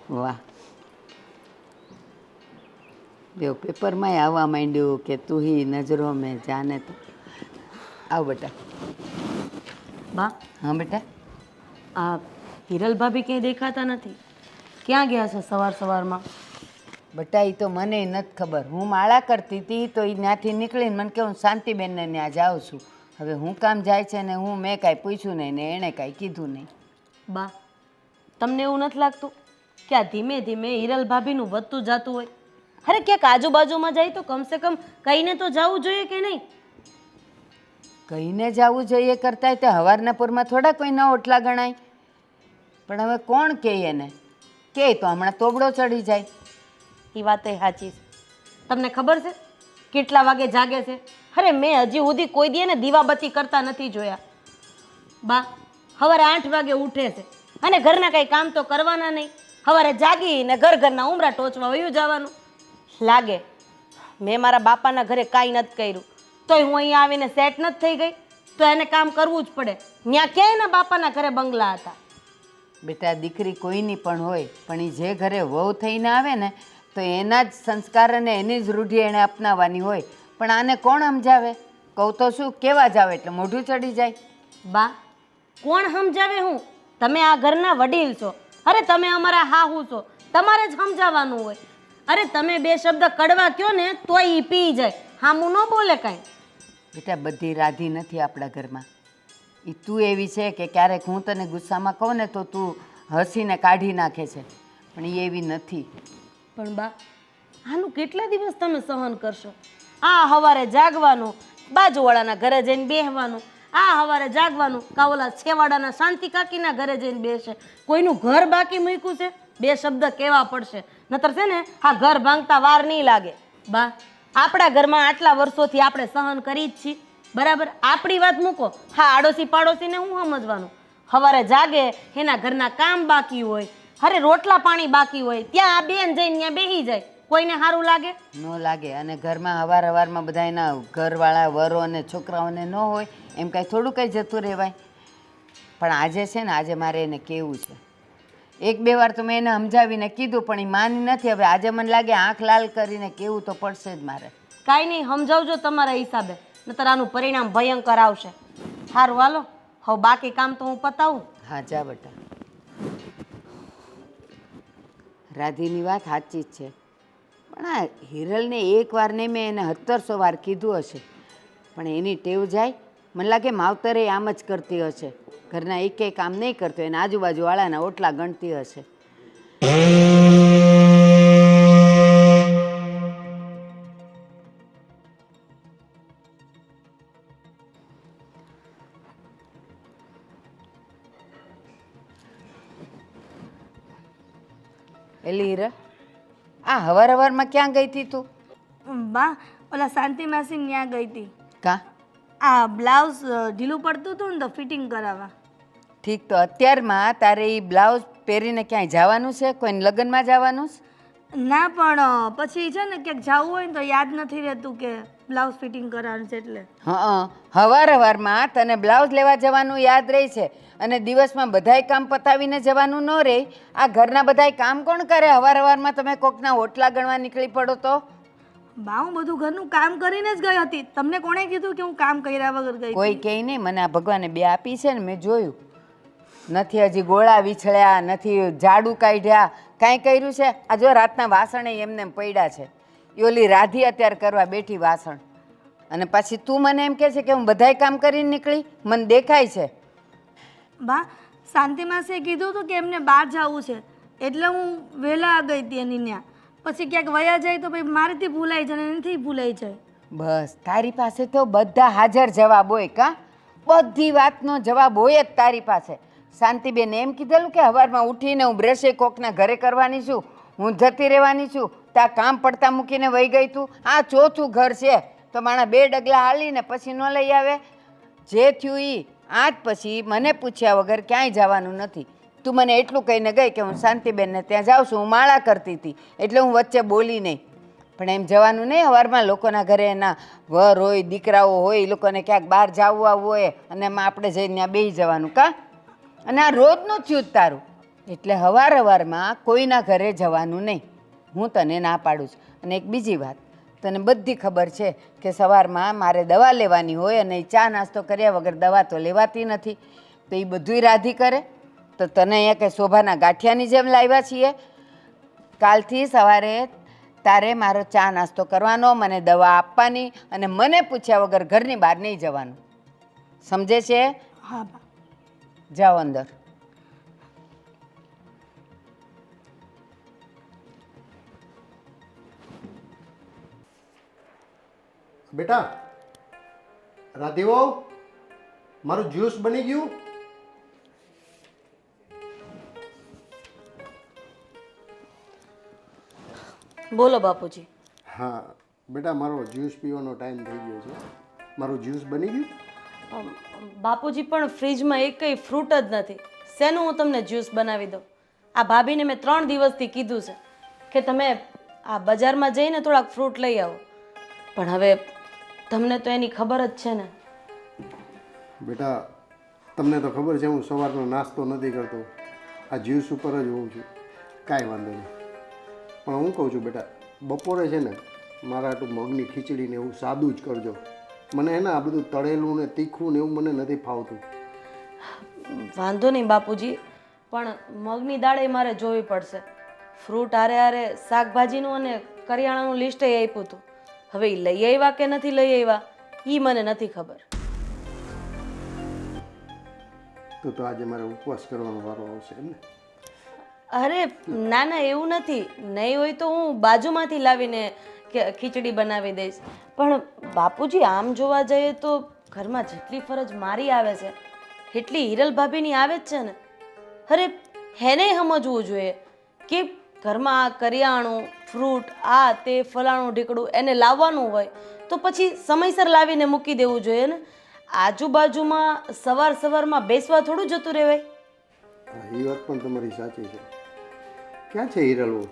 વાહ, જો પેપરમાંય આવવા માંડ્યું કે તું હી નજરો મેં જાને તો. આવ બેટા. બા, હા બેટા. આ હિરલ ભાભી ક્યાંય દેખાતા નથી. ક્યાં ગયા છે સવાર સવારમાં? બેટા એ તો મને નથી ખબર. હું માળા કરતી હતી તો એ ત્યાંથી નીકળીને મને કે હું શાંતિબેનને ત્યાં જાઉં છું. હવે હું કામ જાય છે ને મેં કાંઈ પૂછ્યું નહીં ને એણે કાંઈ કીધું નહીં. બા, તમને એવું નથી લાગતું કે આ ધીમે ધીમે હિરલ ભાભીનું વધતું જતું હોય? અરે ક્યાંક આજુબાજુમાં જાય તો કમસે કમ કહીને તો જવું જોઈએ કે નહીં? કહીને જવું જોઈએ કરતાંય તે હવારના પૂરમાં થોડા કોઈના ઓટલા ગણાય. પણ હવે કોણ કહે એને? કહે તો હમણાં તોબડો ચડી જાય. એ વાત એ સાચી છે. તમને ખબર છે કેટલા વાગે જાગે છે? અરે મેં હજી સુધી કોઈ દી ને દીવાબત્તી કરતા નથી જોયા. બા, સવારે 8 વાગે ઉઠે છે અને ઘરના કંઈ કામ તો કરવાના નહીં. સવારે જાગીને ઘરના ઉમરા ટોચવા વયું જવાનું. લાગે મેં મારા બાપાના ઘરે કાંઈ નથી કર્યું તોય હું અહીંયા આવીને સેટ નથી થઈ ગઈ, તો એને કામ કરવું જ પડે. ત્યાં ક્યાંય એના બાપાના ઘરે બંગલા હતા. બેટા દીકરી કોઈની પણ હોય, પણ એ જે ઘરે વહુ થઈને આવે ને તો એના જ સંસ્કાર અને એની જ રૂઢિ એણે અપનાવવાની હોય. પણ આને કોણ સમજાવે? કહું તો શું, કેવા જાવ એટલે મોઢું ચડી જાય. બા, કોણ સમજાવે? હું તમે આ ઘરના વડીલ છો. અરે તમે અમારા હાહુ છો, તમારે જ સમજાવવાનું હોય. અરે તમે 2 શબ્દ કડવા કયો ને તોય ઈ પી જાય, હામું ન બોલે કાંઈ. બેટા બધી રાધી નથી આપણા ઘરમાં. એ તું એવી છે કે ક્યારેક હું તને ગુસ્સામાં કહું ને તો તું હસીને કાઢી નાખે છે, પણ એ એવી નથી. પણ બા, આનું કેટલા દિવસ તમે સહન કરશો? આ સવારે જાગવાનું, બાજુવાળાના ઘરે જઈને બેસવાનું, આ સવારે જાગવાનું, કાવલા છેવાડાના શાંતિ કાકીના ઘરે જઈને બેસે. કોઈનું ઘર બાકી મૂક્યું છે? 2 શબ્દ કહેવા પડશે, નતર છે ને આ ઘર ભાંગતા વાર નહીં લાગે. બા, આપણા ઘરમાં આટલા વર્ષોથી આપણે સહન કરી જ છીએ, બરાબર? આપણી વાત મૂકો, હા આડોશી પાડોશીને હું સમજવાનું? સવારે જાગે એના ઘરના કામ બાકી હોય, અરે રોટલા પાણી બાકી હોય, ત્યાં આ બેન જઈને ત્યાં બેસી જાય, કોઈને સારું લાગે? ન લાગે. અને ઘરમાં હવારમાં બધા એના ઘરવાળા વરો અને છોકરાઓને ન હોય એમ કાંઈ થોડું કંઈ જતું રહેવાય. પણ આજે છે ને, આજે મારે એને કહેવું છે. 1-2 વાર તો મેં એને સમજાવીને કીધું પણ એ માની નથી. હવે આજે મને લાગે આંખ લાલ કરીને કહેવું તો પડશે જ મારે. કાંઈ નહીં, સમજાવજો તમારા હિસાબે, નતર આનું પરિણામ ભયંકર આવશે. સારું હાલો, હવે બાકી કામ તો હું પતાવું. હા જા બેટા. રાધીની વાત સાચી જ છે, પણ આ હિરલને 1 વાર નહીં, મેં એને 1700 વાર કીધું હશે, પણ એની ટેવ જાય. મને લાગે માવતરે આમ જ કરતી હશે, ઘરના એક કામ નહીં કરતો, એને આજુબાજુવાળાના ઓટલા ગણતી હશે. એલી હીરા, આ હવારમાં ક્યાં ગઈ હતી તું? બા, ઓલા શાંતિ માસી ત્યાં ગઈ હતી. કા? આ બ્લાઉઝ ઢીલું પડતું હતું ને તો ફિટિંગ કરાવવા. ઠીક, તો અત્યારમાં તારે એ બ્લાઉઝ પહેરીને ક્યાંય જવાનું છે? કોઈને લગ્નમાં જવાનું છે? ના, પણ પછી છે ને ક્યાંક જવું હોય ને તો યાદ નથી રહેતું કે બ્લાઉઝ ફિટિંગ કરવાનું છે એટલે. હા, હવારમાં તને બ્લાઉઝ લેવા જવાનું યાદ રહે છે અને દિવસમાં બધાય કામ પતાવીને જવાનું ન રહે. આ ઘરના બધાય કામ કોણ કરે? હવારમાં તમે કોકના ઓટલા ગણવા નીકળી પડો તો? બા, હું બધું ઘરનું કામ કરીને જ ગઈ હતી. તમને કોણે કીધું કે હું કામ કર્યા વગર ગઈ? કોઈ કહે નહીં. મને આ ભગવાને 2 આપી છે ને, મેં જોયું. નથી હજી ગોળા વિછળ્યા, નથી ઝાડુ કાઢ્યા, કાંઈ કર્યું છે? આ જો રાતના વાસણે એમને પડ્યા છે. એ ઓલી રાધી અત્યારે કરવા બેઠી વાસણ, અને પછી તું મને એમ કહે છે કે હું બધાય કામ કરીને નીકળી? મને દેખાય છે. બા, શાંતિ માસીએ કીધું હતું કે એમને બહાર જવું છે એટલે હું વહેલા ગઈ હતી એની ત્યાં. પછી ક્યાંક વયા જાય તો ભાઈ મારેથી ભૂલાઈ જાય ને એનાથી ભૂલાઈ જાય. બસ, તારી પાસે તો બધા હાજર જવાબ હોય. કા? બધી વાતનો જવાબ હોય જ તારી પાસે. શાંતિબેન એમ કીધેલું કે સવારમાં ઉઠીને હું બ્રશે કોકના ઘરે કરવાની છું, હું જતી રહેવાની છું, ત્યાં કામ પડતા મૂકીને વહી ગઈ તું. આ 4થું ઘર છે તો માણા 2 ડગલા હાલીને પછી ન લઈ આવે? જે થયું એ આજ પછી મને પૂછ્યા વગર ક્યાંય જવાનું નથી. તું મને એટલું કહીને ગઈ કે હું શાંતિબેનને ત્યાં જાઉં છું, હું માળા કરતી હતી એટલે હું વચ્ચે બોલી નહીં. પણ એમ જવાનું નહીં સવારમાં લોકોના ઘરે, એના વર હોય, દીકરાઓ હોય, એ લોકોને ક્યાંક બહાર જવું આવવું હોય અને એમાં આપણે જઈને ત્યાં બેસી જવાનું. કા? અને આ રોજનું થયું જ તારું. એટલે હવારમાં કોઈના ઘરે જવાનું નહીં. હું તને ના પાડું છું. અને એક બીજી વાત, તને બધી ખબર છે કે સવારમાં મારે દવા લેવાની હોય અને ચા નાસ્તો કર્યા વગર દવા તો લેવાતી નથી. તો એ બધુંય રાધી કરે. તો તને અહીંયા કંઈ શોભાના ગાંઠિયાની જેમ લાવ્યા છીએ. કાલથી સવારે તારે મારો ચા નાસ્તો કરવાનો, મને દવા આપવાની અને મને પૂછ્યા વગર ઘરની બહાર નહીં જવાનું. સમજે છે? હા બા. જાઓ અંદર. બેટા રાધીવો, મારું જ્યુસ બની ગયું? બોલો બાપુજી. હા બેટા, મારો જ્યુસ પીવાનો ટાઈમ થઈ ગયો છે. મારું જ્યુસ બની ગયું? બાપુજી પણ ફ્રીજમાં એકય ફ્રૂટ જ નથી. શેનું હું તમને જ્યુસ બનાવી દઉં? આ ભાભીને મેં 3 દિવસથી કીધું છે કે તમે આ બજારમાં જઈને થોડાક ફ્રૂટ લઈ આવો, પણ હવે તમને તો એની ખબર જ છે ને. બેટા તમને તો ખબર છે હું સવારનો નાસ્તો નથી કરતો, આ જ્યુસ ઉપર જ હોઉં છું. કાંઈ વાંધો નહીં, પણ હું કહું છું બેટા, બપોરે છે ને મારા આટલું મગની ખીચડી ને એવું સાદું જ કરજો. મને હે ને આ બધું તળેલું ને તીખું ને એવું મને નથી ફાવતું. વાંધો નહીં બાપુજી, પણ મગની દાળ એ મારે જોવી પડશે. ફ્રૂટ હારે હારે શાકભાજીનું અને કરિયાણાનું લિસ્ટ એ આપ્યું હતું. હવે એ લઈ આવ્યા કે નથી લઈ આવ્યા એ મને નથી ખબર. તો આજે મારે ઉપવાસ કરવાનો વારો આવશે એમ ને? અરે ના ના, એવું નથી. નહીં હોય તો હું બાજુમાંથી લાવીને ખીચડી બનાવી દઈશ. પણ બાપુજી આમ જોવા જઈએ તો ઘરમાં જેટલી ફરજ મારી આવે છે એટલી હિરલ ભાભીની આવે જ છે ને. અરે હેને સમજવું જોઈએ કે ઘરમાં આ કરિયાણું ફ્રૂટ આ તે ફલાણું ઢીકડું એને લાવવાનું હોય તો પછી સમયસર લાવીને મૂકી દેવું જોઈએ ને. આજુબાજુમાં સવારમાં બેસવા થોડું જતું રહેવાય. હા, એ વાત પણ તમારી સાચી છે. ક્યાં છે હિરલવું?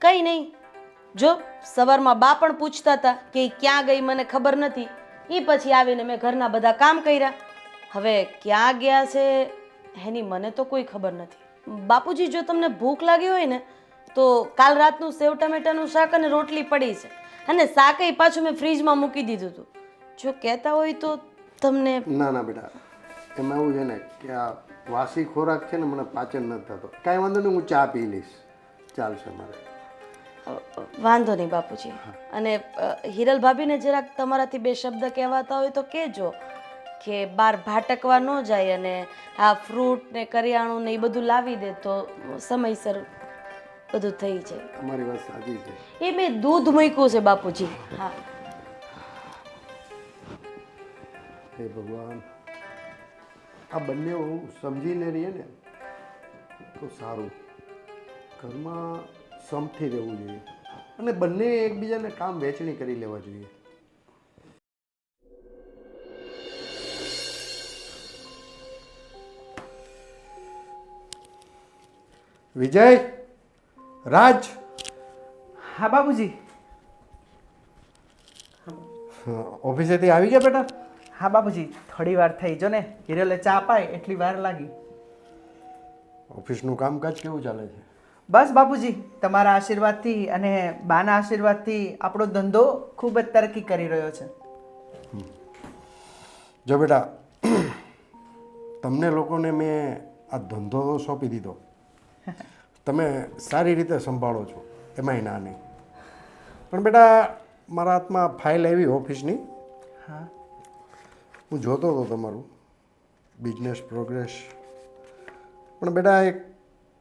કંઈ નહીં, જો સવારમાં બા પણ પૂછતા હતા કે ઈ ક્યાં ગઈ મને ખબર નથી. એ પછી આવીને મેં ઘરના બધા કામ કર્યા. હવે ક્યાં ગયા છે એની મને તો કોઈ ખબર નથી. બાપુજી જો તમને ભૂખ લાગી હોય ને તો કાલ રાતનું સેવ ટમેટાનું શાક અને રોટલી પડી છે, અને શાકય પાછું મેં ફ્રીજમાં મૂકી દીધું હતું. જો કહેતા હોય તો તમને. ના ના બેટા, એમાં એવું છે ને કે આ વાસી ખોરાક છે ને મને પાચન નથી થતો. કાંઈ વાંધો નહીં, હું ચા પી લઈશ, ચાલશે મારે. વાંધો નહીં બાપુજી. અને હિરલ ભાભીને જરાક તમારાથી 2 શબ્દ કહેવાતા હોય તો કહેજો કે બહાર ભાટકવા ન જાય અને આ ફ્રૂટ ને કરિયાણું ને એ બધું લાવી દે તો સમયસર બધું થઈ જાય. તમારી વાત સાચી છે. એ મેં દૂધ મૂક્યું છે બાપુજી. હા. હે ભગવાન, આ બંને સમજીને રહીએ ને તો સારું. ઘરમાં સમથી રહેવું જોઈએ અને બંને એકબીજાને કામ વહેંચણી કરી લેવા જોઈએ. વિજય, રાજ. હા બાબુજી. ઓફિસેથી આવી ગયા બેટા? હા બાબુજી, થોડી વાર થઈ. જો ને હિરલે ચા પાય એટલી વાર લાગી. ઓફિસનું કામકાજ કેવું ચાલે છે? બસ બાબુજી, તમારા આશીર્વાદથી અને બાના આશીર્વાદથી આપણો ધંધો ખૂબ જ તરક્કી કરી રહ્યો છે. જો બેટા, તમને લોકોને મેં આ ધંધો સોંપી દીધો, તમે સારી રીતે સંભાળો છો, એમાંય ના નહીં. પણ બેટા મારા હાથમાં ફાઇલ આવી ઓફિસની. હા. હું જોતો હતો તમારું બિઝનેસ પ્રોગ્રેસ. પણ બેટા એક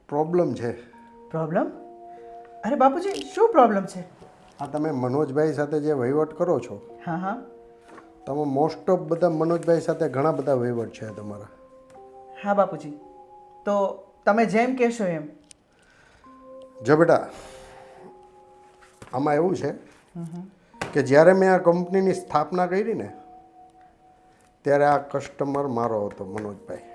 પ્રોબ્લેમ છે. પ્રોબ્લેમ? અરે બાપુજી, શું પ્રોબ્લેમ છે? આ તમે મનોજભાઈ સાથે જે વહીવટ કરો છો, હા હા. તમે મોસ્ટ ઓફ બધા મનોજભાઈ સાથે ઘણા બધા વહીવટ છે તમારા. હા બાપુજી, તો તમે જેમ કહેશો એમ. જો બેટા, આમાં એવું છે કે જ્યારે મેં આ કંપનીની સ્થાપના કરી ને ત્યારે આ કસ્ટમર મારો હતો મનોજભાઈ,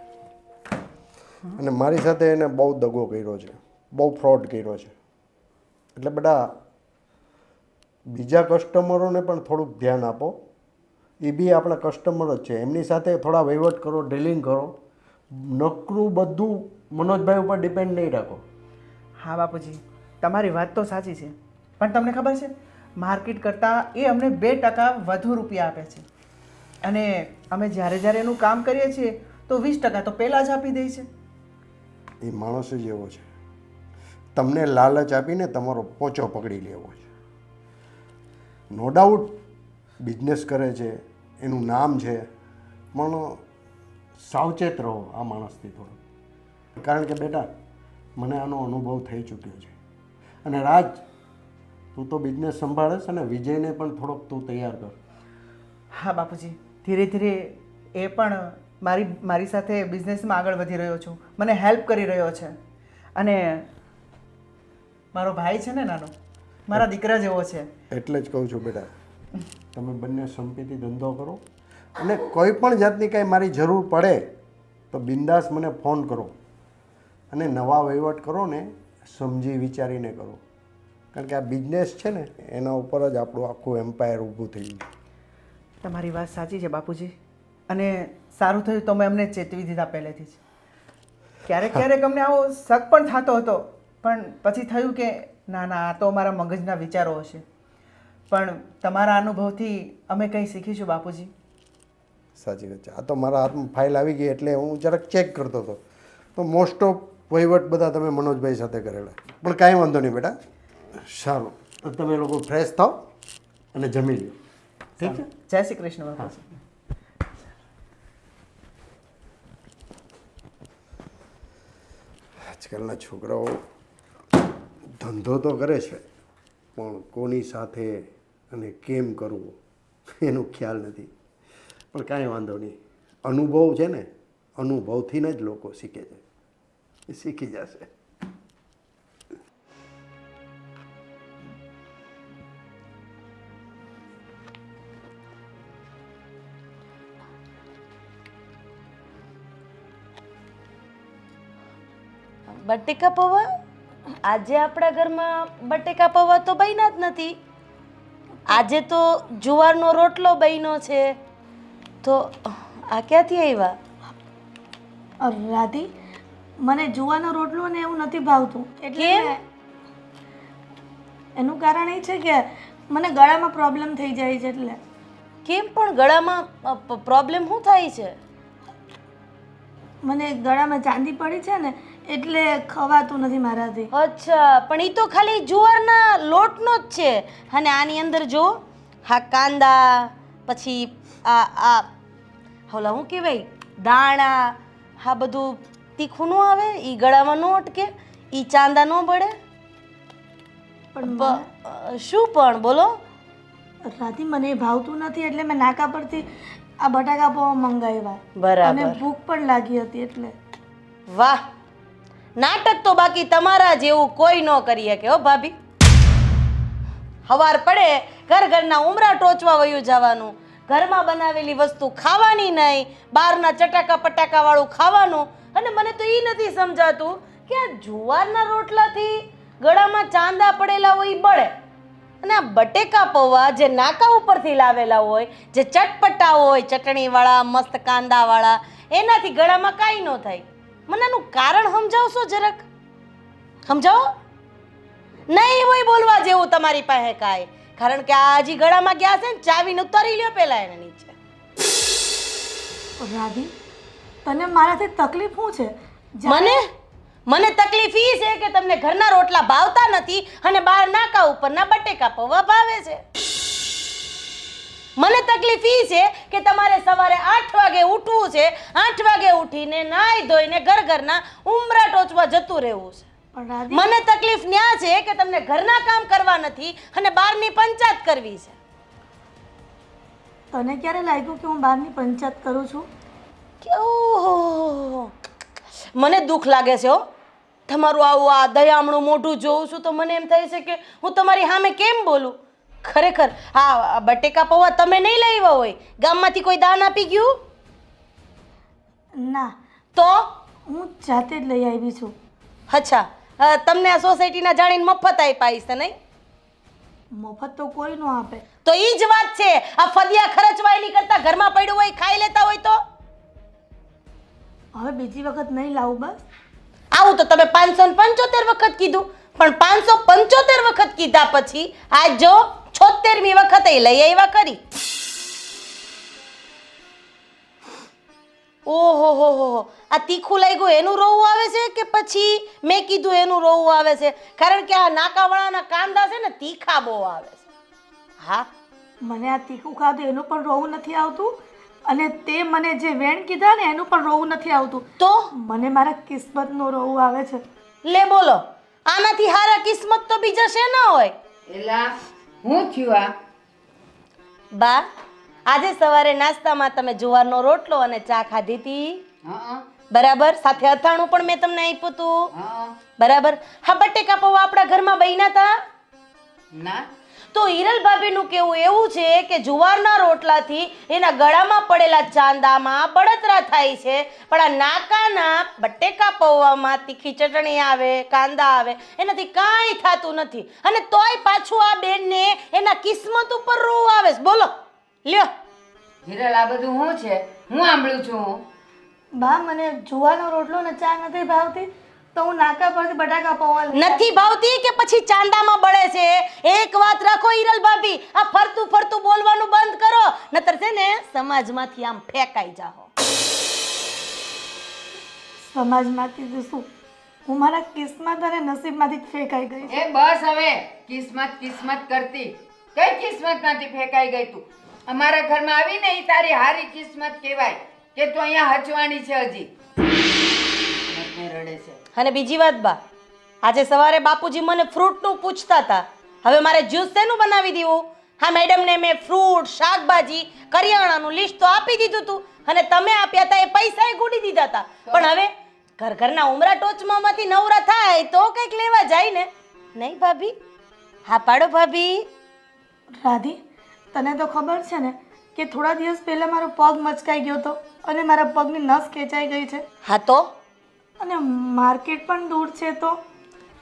અને મારી સાથે એને બહુ દગો કર્યો છે, બહુ ફ્રોડ કર્યો છે. એટલે બેટા બીજા કસ્ટમરોને પણ થોડુંક ધ્યાન આપો. એ બી આપણા કસ્ટમર જ છે, એમની સાથે થોડા વહીવટ કરો, ડીલિંગ કરો. નકરું બધું મનોજભાઈ ઉપર ડિપેન્ડ નહીં રાખો. હા બાપુજી, તમારી વાત તો સાચી છે, પણ તમને ખબર છે માર્કેટ કરતાં એ અમને 2% વધુ રૂપિયા આપે છે, અને અમે જ્યારે જ્યારે એનું કામ કરીએ છીએ તો 20% તો પહેલાં જ આપી દે છે. એ માણસ જ એવો છે, તમને લાલચ આપીને તમારો પોચો પકડી લેવો છે. નો ડાઉટ બિઝનેસ કરે છે, એનું નામ છે, પણ સાવચેત રહો આ માણસથી થોડું. કારણ કે બેટા મને આનો અનુભવ થઈ ચૂક્યો છે. અને રાજ, તું તો બિઝનેસ સંભાળે છે ને, વિજયને પણ થોડોક તું તૈયાર કર. હા બાપુજી, ધીરે ધીરે એ પણ મારી સાથે બિઝનેસમાં આગળ વધી રહ્યો છું, મને હેલ્પ કરી રહ્યો છે. અને મારો ભાઈ છે ને નાનો, મારા દીકરા જેવો છે. એટલે જ કહું છું બેટા, તમે બંને સંપીથી ધંધો કરો, અને કોઈ પણ જાતની કાંઈ મારી જરૂર પડે તો બિંદાસ મને ફોન કરો. અને નવા વહીવટ કરો ને સમજી વિચારીને કરો, કારણ કે આ બિઝનેસ છે ને એના ઉપર જ આપણું આખું એમ્પાયર ઊભું થઈ ગયું. તમારી વાત સાચી છે બાપુજી, અને સારું થયું તમે અમને ચેતવી દીધા પહેલેથી જ. ક્યારેક ક્યારેક અમને આવો શક પણ થતો હતો, પણ પછી થયું કે ના ના, આ તો અમારા મગજના વિચારો હશે. પણ તમારા અનુભવથી અમે કંઈ શીખીશું બાપુજી. સાચી વાત છે. આ તો મારા હાથમાં ફાઇલ આવી ગઈ એટલે હું જરાક ચેક કરતો હતો, તો મોસ્ટ ઓફ વહીવટ બધા તમે મનોજભાઈ સાથે કરેલા. પણ કાંઈ વાંધો નહીં બેટા, સારું. તો તમે લોકો ફ્રેશ થાઓ અને જમી લો, ઠીક છે? જય શ્રી કૃષ્ણ બાપુજી. આજકાલના છોકરાઓ ધંધો તો કરે છે, પણ કોની સાથે અને કેમ કરવું એનો ખ્યાલ નથી. પણ કાંઈ વાંધો નહીં, અનુભવ છે ને, અનુભવથી જ લોકો શીખે છે, એ શીખી જશે. બટેકા પૌવા? આજે આપણા ઘરમાં બટેકા પૌવા તો બન્યા જ નથી. આજે તો જુવારનો રોટલો બન્યો છે. તો આ ક્યાંથી આવ્યા? રાધી, મને જુવાનો રોટલો ને એવું નથી ભાવતું. એટલે એનું કારણ એ છે કે મને ગળામાં પ્રોબ્લેમ થઈ જાય છે. એટલે કેમ પણ ગળામાં પ્રોબ્લેમ શું થાય છે? મને ગળામાં ચાંદી પડી છે ને, એટલે ખવાતું નથી મારાથી. અચ્છા, પણ એ તો ખાલી જુવારના લોટનો જ છે. અને આની અંદર જો હા કાંદા, પછી આ ઓલા શું કહેવાય, દાણા, હા બધું તીખું ન આવે, એ ગળામાં ન અટકે, એ ચાંદા ન બળે. પણ શું પણ બોલો? રાધી, મને એ ભાવતું નથી, એટલે મેં નાકા પરથી આ બટાકા પૌવા મંગાવ્યા. બરાબર. અને ભૂખ પણ લાગી હતી એટલે. વાહ, નાટક તો બાકી તમારા જેવું કોઈ ન કરી શકે હો ભાભી. હવાર પડે ઘરના ઉમરા ટોચવા વયું જવાનું, ઘરમાં બનાવેલી વસ્તુ ખાવાની નહીં, બહારના ચટાકા પટાકા વાળું ખાવાનું. અને મને તો એ નથી સમજાતું કે આ જુવારના રોટલાથી ગળામાં ચાંદા પડેલા હોય એ બળે, અને આ બટેકા પૌવા જે નાકા ઉપરથી લાવેલા હોય, જે ચટપટા હોય, ચટણીવાળા, મસ્ત કાંદાવાળા, એનાથી ગળામાં કાંઈ ન થાય. મને આનું કારણ સમજાવશો જરાક? સમજાવો. નહીં હોય બોલવા જેવું તમારી પાસે કાંઈ, કારણ કે આ હજી ગળામાં ગયા છે ને, ચાવીને ઉતારી લ્યો પેલા એને નીચે. રાધી, તને મારાથી તકલીફ શું છે? મને તકલીફ ઈ છે કે તમને ઘરના રોટલા ભાવતા નથી અને બહાર નાકા ઉપરના બટેકા પૌવા ભાવે છે. મને તકલીફ ઈ છે કે તમારે સવારે 8 વાગે ઉઠવું છે, 8 વાગે ઉઠીને નાઈ ધોઈને ઘરના ઉમરા ટોચવા જતું રહેવું છે. પણ રાધી, મને તકલીફ ન્યા છે કે તમને ઘરના કામ કરવા નથી અને બહારની પંચાયત કરવી છે. તને ક્યારે લાગ્યું કે હું બહારની પંચાયત કરું છું? કે ઓહો, મને દુઃખ લાગે છે હો. તમારું આવું આ દયામણું મોઢું જોઉં છું તો મને એમ થાય છે કે હું તમારી સામે કેમ બોલું. ખરેખર આ બટેકા પૌવા તમે નહીં લાવ્યા હોય, ગામમાંથી કોઈ દાન આપી ગયું? ના, તો હું જાતે જ લઈ આવી છું. અચ્છા, તમને આ સોસાયટીના જાણીને મફત આપ્યા છે નહીં? મફત તો કોઈ ન આપે. તો એ જ વાત છે. આ ફદિયા ખર્ચવાયેલી કરતા ઘરમાં પડ્યું હોય ખાઈ લેતા હોય તો હવે બીજી વખત નહીં લાવું બસ. આવું તો તમે 575 વખત કીધું, પણ 575 વખત કીધા પછી આજ જો 76મી વખતે લઈ આવ્યા કરી. ઓહો હો હો, આ તીખું લાગ્યું એનું રોવું આવે છે કે પછી મેં કીધું એનું રોવું આવે છે? કારણ કે આ નાકાવાળાના કાંદા છે ને તીખા બહુ આવે છે. હા, મને આ તીખું ખાધું એનું પણ રોવું નથી આવતું, અને તે મને જે વેણ કીધા ને એનું પણ રોવું નથી આવતું. તો મને મારા કિસ્મતનું રોવું આવે છે. લે બોલો, આનાથી હારા કિસ્મત તો બીજા છે ના હોય. એલા હું થયું આ? બા, આજે સવારે નાસ્તામાં તમે જુવારનો રોટલો અને ચા ખાધી હતી, હા બરાબર? સાથે અથાણું પણ મેં તમને આપ્યું હતું, હા. બરાબર? હા, બટેકા પૌવા આપણા ઘરમાં બન્યા હતા. ના, તો હિરલ ભાભીનું કેવું એવું છે કે જુવારના રોટલાથી એના ગળામાં પડેલા ચાંદામાં બળતરા થાય છે, પણ આ નાકાના બટેકા પૌવામાં તીખી ચટણી આવે, કાંદા આવે, એનાથી કાંઈ થતું નથી. અને તોય પાછું આ બેનને એના કિસ્મત ઉપર રોવું આવે છે. બોલો લ્યો. હિરલ આ બધું શું છે? હું સાંભળું છું. બા, મને જુવારનો રોટલો ને ચા નથી ભાવતી, તો હું નાકા પરથી બટાકા પૌવા લઈ નથી ભાવતી કે પછી ચાંદામાં બળે છે? એક વાત રાખો હિરલ ભાભી, આ ફરતું ફરતું બોલવાનું બંધ કરો, નતર છે ને સમાજમાંથી આમ ફેંકાઈ જાઓ. સમાજમાંથી તો શું, હું મારા કિસ્મત અને નસીબમાંથી જ ફેંકાઈ ગઈ છું. એ બસ હવે, કિસ્મત કિસ્મત કરતી. કઈ કિસ્મતમાંથી ફેંકાઈ ગઈ તું? અમારા ઘરમાં આવીને એ તારી હારી કિસ્મત કહેવાય કે તું અહીંયા હચવાણી છે હજી. કિસ્મતને રડે છે. અને બીજી વાત બા, આજે સવારે બાપુજી મને ફ્રૂટનું પૂછતા હતા, હવે મારે જ્યુસ શેનું બનાવી દેવું? હા મેડમને મેં ફ્રૂટ, શાકભાજી, કરિયાણાનું લિસ્ટ તો આપી દીધું હતું, અને તમે આપ્યા હતા એ પૈસાએ ગુડી દીધા હતા. પણ હવે ઘરના ઉમરા ટોચમાંથી નવરા થાય તો કંઈક લેવા જાય ને, નહીં ભાભી? હા પાડો ભાભી. રાધી, તને તો ખબર છે ને કે થોડા દિવસ પહેલા મારો પગ મચકાઈ ગયો હતો અને મારા પગની નસ ખેંચાઈ ગઈ છે, હા તો? અને માર્કેટ પણ દૂર છે. તો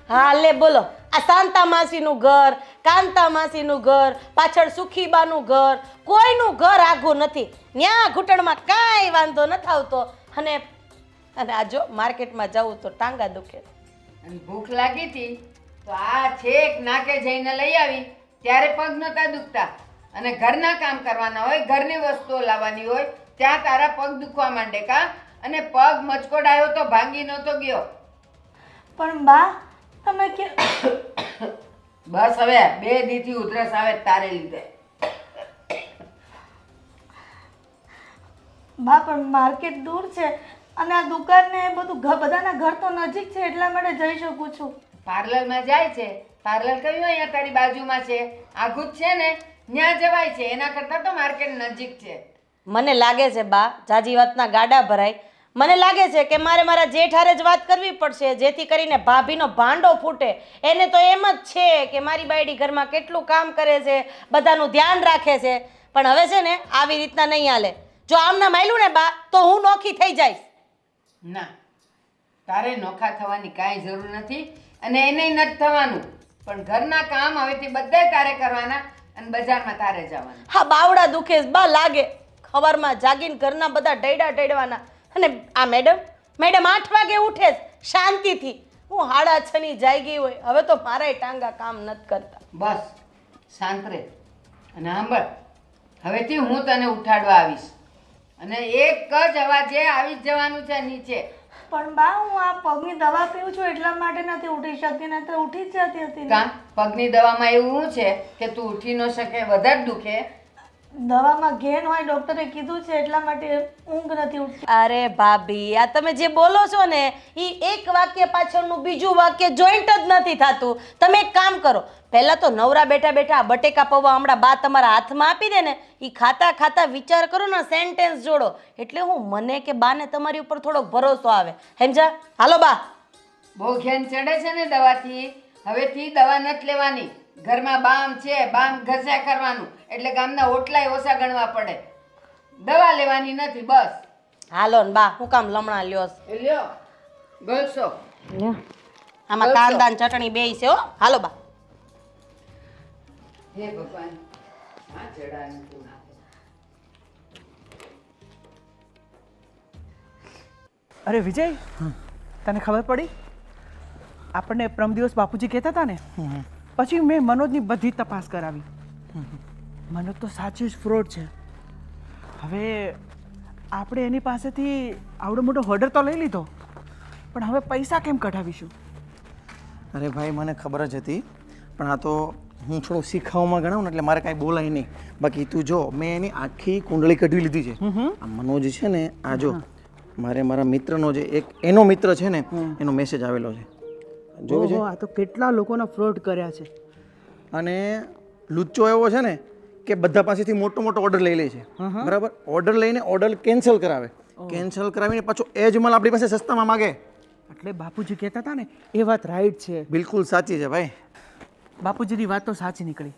હા લે બોલો, આ શાંતા માસીનું ઘર, કાંતા માસીનું ઘર, પાછળ સુખીબાનું ઘર, કોઈનું ઘર આઘું નથી. ન્યા ઘૂંટણમાં કાંઈ વાંધો નથી આવતો, અને આ જો માર્કેટમાં જવું તો ટાંગા દુખે. અને ભૂખ લાગી હતી તો આ છેક નાકે જઈને લઈ આવી ત્યારે પગ નતા દુખતા, અને ઘરના કામ કરવાના હોય, ઘરની વસ્તુઓ લાવવાની હોય, ત્યાં તારા પગ દુખવા માંડે કા? અને પગ મચકોડાયો તો ભાંગી નહોતો ગયો. પણ બા, તમે કે બસ હવે 2 દીથી ઉધરસ આવે તારે લીધે. બા, પણ માર્કેટ દૂર છે અને આ દુકાન ને બધું બધાના ઘર તો નજીક છે, એટલા માટે જઈ શકું છું. પાર્લરમાં જાય છે, પાર્લર કયું અહીંયા તારી બાજુમાં છે, આઘું જ છે ને, ત્યાં જવાય છે. એના કરતાં તો માર્કેટ નજીક છે. મને લાગે છે બા, જાજી વાતના ગાડા ભરાય. મને લાગે છે કે મારે મારા જેઠ હારે જ વાત કરવી પડશે, જેથી કરીને ભાભીનો ભાંડો ફૂટે. એને તો એમ જ છે કે મારી બાયડી ઘરમાં કેટલું કામ કરે છે, બધાનું ધ્યાન રાખે છે, પણ હવે છે ને આવી રીતના નહીં હાલે. જો આમના માયલું ને બા તો હું નોખી થઈ જઈશ. ના, તારે નોખા થવાની કાંઈ જરૂર નથી, અને એને નથી થવાનું. પણ ઘરના કામ હવેથી બધાય તારે કરવાના, અને બજારમાં તારે જવાનું. હા બાવડા દુખે છે બા લાગે, ખબરમાં જાગીને ઘરના બધા ઢૈડા ઢૈડવાના. અને આ મેડમ 8 વાગે ઉઠે છે શાંતિથી, હું 6:30 ની જાગી હોય. હવે તો મારાય ટાંગા કામ નથી કરતા. બસ શાંત રહે. અને સાંભળ, હવેથી હું તને ઉઠાડવા આવીશ, અને એક જ અવાજે આવી જ જવાનું છે નીચે. પણ બા, હું આ પગની દવા પીઉં છું એટલા માટે નથી ઉઠી શકતી, નહીં તો ઉઠી જ જતી હતી ને. કાં પગની દવામાં એવું શું છે કે તું ઉઠી ન શકે, વધારે દુખે? દવામાં ઘેન હોય, ડોક્ટરે કીધું છે, એટલા માટે ઊંઘ નથી ઉઠતી. અરે ભાભી, આ તમે જે બોલો છો ને એ એક વાક્ય પાછળનું બીજું વાક્ય જોઈન્ટ જ નથી થતું. તમે એક કામ કરો, પહેલા તો નવરા બેઠા બેઠા બટેકા પૌવા હમણાં બા તમારા હાથમાં આપી દે ને, એ ખાતા ખાતા વિચાર કરો ને, સેન્ટેન્સ જોડો, એટલે હું મને કે બાને તમારી ઉપર થોડોક ભરોસો આવે. સમજા? હાલો બા. બહુ ઘેન ચડે છે ને દવાથી. હવેથી દવા નથી લેવાની. ઘરમાં બામ છે, બામ ઘસ્યા કરવાનું, એટલે ગામના ઓટલાય ઓછા ગણવા પડે. દવા લેવાની નથી, બસ. હાલો ને બા, હું કામ લમણા લ્યો છો? એ લ્યો ગળશો. આમાં કાંદા ને ચટણી બેય છે હો. હાલો બા. હે ભગવાન, આ ચડાનું તું નાખે. અરે વિજય, તને ખબર પડી આપણને પ્રમ દિવસ બાપુજી કહેતા હતા ને પછી મેં મનોજની બધી તપાસ કરાવી. મનોજ તો સાચું જ ફ્રોડ છે. હવે આપણે એની પાસેથી આવડો મોટો ઓર્ડર તો લઈ લીધો, પણ હવે પૈસા કેમ કઢાવીશું? અરે ભાઈ મને ખબર જ હતી, પણ આ તો હું થોડું શીખવામાં ગણાવું ને એટલે મારે કાંઈ બોલાય નહીં. બાકી તું જો મેં એની આખી કુંડળી કઢવી લીધી છે. આ મનોજ છે ને, આ જો મારે મારા મિત્રનો જે એક એનો મિત્ર છે ને એનો મેસેજ આવેલો છે, જોયું છે? આ તો કેટલા લોકોના ફ્રોડ કર્યા છે. અને લુચ્ચો એવો છે ને કે બધા પાસેથી મોટો મોટો ઓર્ડર લઈ લે છે, બરાબર? ઓર્ડર લઈને ઓર્ડર કેન્સલ કરાવે, કેન્સલ કરાવીને પાછો એ જ માલ આપણી પાસે સસ્તામાં માગે. એટલે બાપુજી કહેતા હતા ને એ વાત રાઈટ છે. બિલકુલ સાચી છે ભાઈ. બાપુજીની વાત તો સાચી નીકળી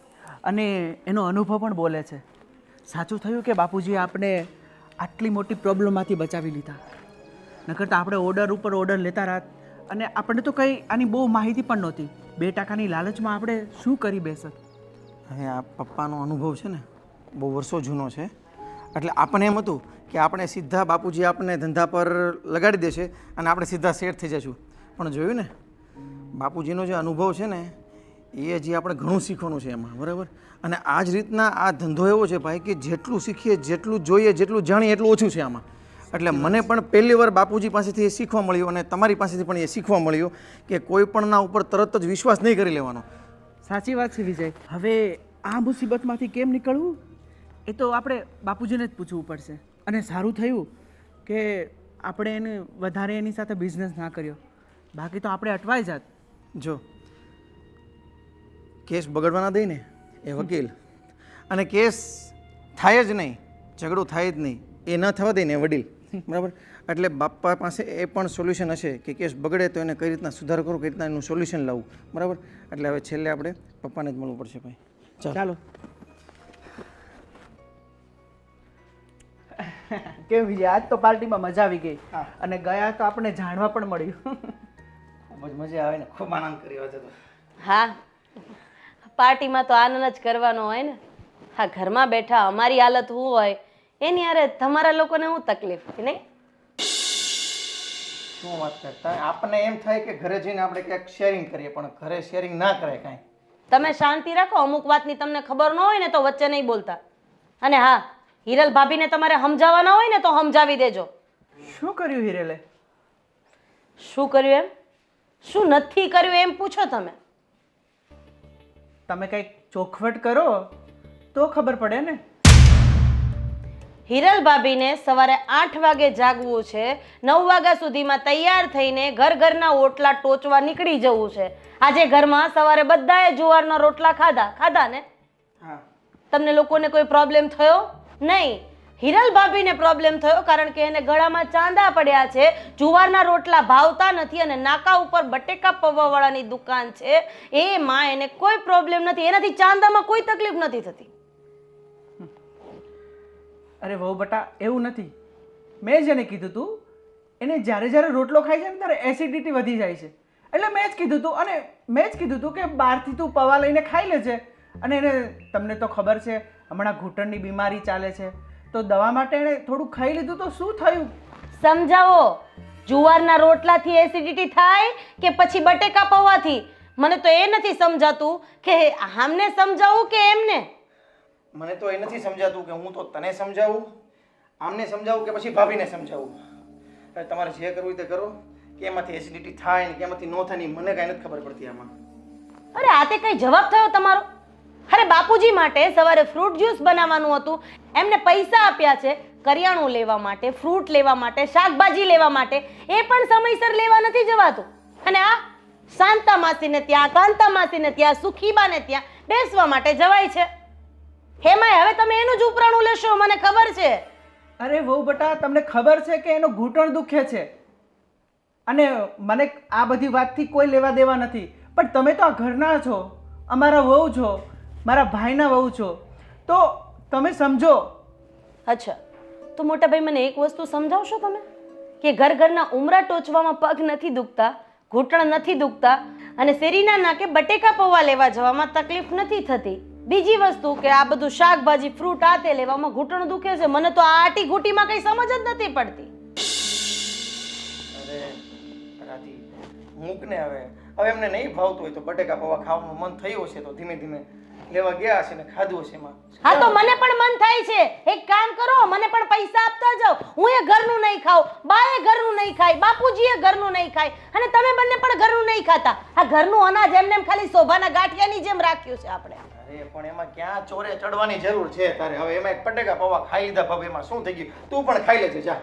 અને એનો અનુભવ પણ બોલે છે. સાચું થયું કે બાપુજીએ આપણે આટલી મોટી પ્રોબ્લેમમાંથી બચાવી લીધા. નકર તો આપણે ઓર્ડર ઉપર ઓર્ડર લેતા રાત અને આપણને તો કંઈ આની બહુ માહિતી પણ નહોતી. 2% લાલચમાં આપણે શું કરી બેસત. હવે આ પપ્પાનો અનુભવ છે ને બહુ વર્ષો જૂનો છે, એટલે આપણને એમ હતું કે આપણે સીધા બાપુજી આપણને ધંધા પર લગાડી દેશે અને આપણે સીધા સેટ થઈ જઈશું. પણ જોયું ને બાપુજીનો જે અનુભવ છે ને એ હજી આપણે ઘણું શીખવાનું છે એમાં, બરાબર? અને આ જ રીતના આ ધંધો એવો છે ભાઈ કે જેટલું શીખીએ, જેટલું જોઈએ, જેટલું જાણીએ એટલું ઓછું છે આમાં. એટલે મને પણ પહેલી વાર બાપુજી પાસેથી એ શીખવા મળ્યું અને તમારી પાસેથી પણ એ શીખવા મળ્યું કે કોઈ પણના ઉપર તરત જ વિશ્વાસ નહીં કરી લેવાનો. સાચી વાત છે વિજય. હવે આ મુસીબતમાંથી કેમ નીકળવું એ તો આપણે બાપુજીને જ પૂછવું પડશે. અને સારું થયું કે આપણે એને વધારે એની સાથે બિઝનેસ ના કર્યો, બાકી તો આપણે અટવાઈ જાત. જો કેસ બગડવા ના દઈ ને એ વકીલ, અને કેસ થાય જ નહીં, ઝઘડો થાય જ નહીં, એ ન થવા દઈ ને એ વડીલ, બરાબર? એટલે બાપા પાસે એ પણ સોલ્યુશન હશે કે કેસ બગડે તો એને કઈ રીતના સુધારો કરવો, કઈ રીતના એનું સોલ્યુશન લાવવું, બરાબર? એટલે હવે છેલ્લે આપણે પપ્પાને જ મળવું પડશે ભાઈ. ચાલો. કેમ વિજય, આજ તો પાર્ટીમાં મજા આવી ગઈ અને ગયા તો આપણે જાણવા પણ મળ્યું. ખૂબ જ મજા આવે ને, ખૂબ આનંદ કર્યો હતો. હા, પાર્ટીમાં તો આનંદ જ કરવાનો હોય ને. હા, ઘરમાં બેઠા અમારી હાલત શું હોય એની અરે તમારા લોકોને શું તકલીફ કે નહીં? શું વાત કરતા? આપણને એમ થાય કે ઘરે જઈને આપણે ક્યાંક શેરિંગ કરીએ, પણ ઘરે શેરિંગ ના કરાય કાંઈ. તમે શાંતિ રાખો, અમુક વાતની તમને ખબર ન હોય ને તો વચ્ચે નહીં બોલતા. અને હા, હિરલ ભાભીને તમારે સમજાવવાના હોય ને તો સમજાવી દેજો. શું કર્યું હિરેલે? શું કર્યું એમ? શું નથી કર્યું એમ પૂછો તમે. તમે કંઈક ચોખવટ કરો તો ખબર પડે ને. હિરલ ભાભીને સવારે 8 વાગે જાગવું છે, 9 વાગ્યા સુધીમાં તૈયાર થઈને ઘરના ઓટલા ટોચવા નીકળી જવું છે. આજે ઘરમાં સવારે બધાએ જુવારના રોટલા ખાધા ને? હા. તમને લોકોને કોઈ પ્રોબ્લેમ થયો નહીં. હિરલ ભાભીને પ્રોબ્લેમ થયો કારણ કે એને ગળામાં ચાંદા પડ્યા છે, જુવારના રોટલા ભાવતા નથી અને નાકા ઉપર બટેકા પૌવાવાળાની દુકાન છે, એમાં એને કોઈ પ્રોબ્લેમ નથી, એનાથી ચાંદામાં કોઈ તકલીફ નથી થતી. અરે વહુ બટા, એવું નથી. મેં જેને કીધું તું એને જ્યારે રોટલો ખાય છે ને ત્યારે એસિડિટી વધી જાય છે, એટલે મેં જ કીધું તું. અને મેં જ કીધું તું કે બહારથી તું પૌવા લઈને ખાઈ લેજે. અને એને તમને તો ખબર છે હમણાં ઘૂંટણની બીમારી ચાલે છે, તો દવા માટે એણે થોડું ખાઈ લીધું તો શું થયું? સમજાવો, જુવારના રોટલાથી એસિડિટી થાય કે પછી બટેકા પૌવાથી? મને તો એ નથી સમજાતું કે આમને સમજાવું કે એમને. મને તો એ નથી સમજાતું કે હું તો તને સમજાવું, આમને સમજાવું કે પછી ભાભીને સમજાવું. હવે તમારે જે કરવું તે કરો, કે એમાંથી એસિડિટી થાય ને કે એમાંથી ન થાય ને મને કાંઈ નથી ખબર પડતી આમાં. અરે આ તે કઈ જવાબ થયો તમારો? અરે બાપુજી માટે સવારે ફ્રૂટ જ્યુસ બનાવવાનું હતું, એમને પૈસા આપ્યા છે કરિયાણું લેવા માટે, ફ્રૂટ લેવા માટે, શાકભાજી લેવા માટે, એ પણ સમયસર લેવા નથી જવાતું. અને આ શાંતા માસીને ત્યાં, કાંતા માસીને ત્યાં, સુખીબાને ત્યાં બેસવા માટે જવાય છે. હેમાય હવે તમે એનું જ ઉપરાણું લેશો, મને ખબર છે. અરે વહુ બટા, તમને ખબર છે કે એનો ઘૂંટણ દુખે છે અને મને આ બધી વાતથી કોઈ લેવા દેવા નથી. પણ તમે તો આ ઘરના છો, અમારા વહુ છો, મારા ભાઈના વહુ છો, તો તમે સમજો. અચ્છા, તો મોટા ભાઈ મને એક વસ્તુ સમજાવશો તમે કે ઘરના ઉમરા ટોચવામાં પગ નથી દુખતા, ઘૂંટણ નથી દુખતા અને શેરીના નાકે બટેકા પૌવા લેવા જવામાં તકલીફ નથી થતી. બીજી વસ્તુ કે આ બધું શાકભાજી ફ્રૂટ આ તે લેવામાં ઘૂંટણ દુખે છે. મને તો આ આટી ઘૂંટીમાં કઈ સમજ જ નથી પડતી. અરે મૂક ને હવે હવે એમને નહીં ભાવતું હોય તો બટેકા પૌવા ખાવાનું મન થયું હશે તો ધીમે ધીમે લેવા ગયા હશે ને ખાધું હશે એમાં. હા તો મને પણ મન થાય છે. એક કામ કરો, મને પણ પૈસા આપતા જાઓ. હું એ ઘરનું નહીં ખાઉં, બા એ ઘરનું નહીં ખાય, બાપુજી એ ઘરનું નહીં ખાય અને તમે બંને પણ ઘરનું નહીં ખાતા. આ ઘરનું અનાજ એમને એમ ખાલી શોભાના ગાંઠિયાની જેમ રાખ્યું છે આપણે. અરે પણ એમાં ક્યાં ચોરે ચડવાની જરૂર છે તારે? હવે એમાં એક બટેકા પૌવા ખાઈ લીધા ભાભી, એમાં શું થઈ ગયું? તું પણ ખાઈ લેજે જા.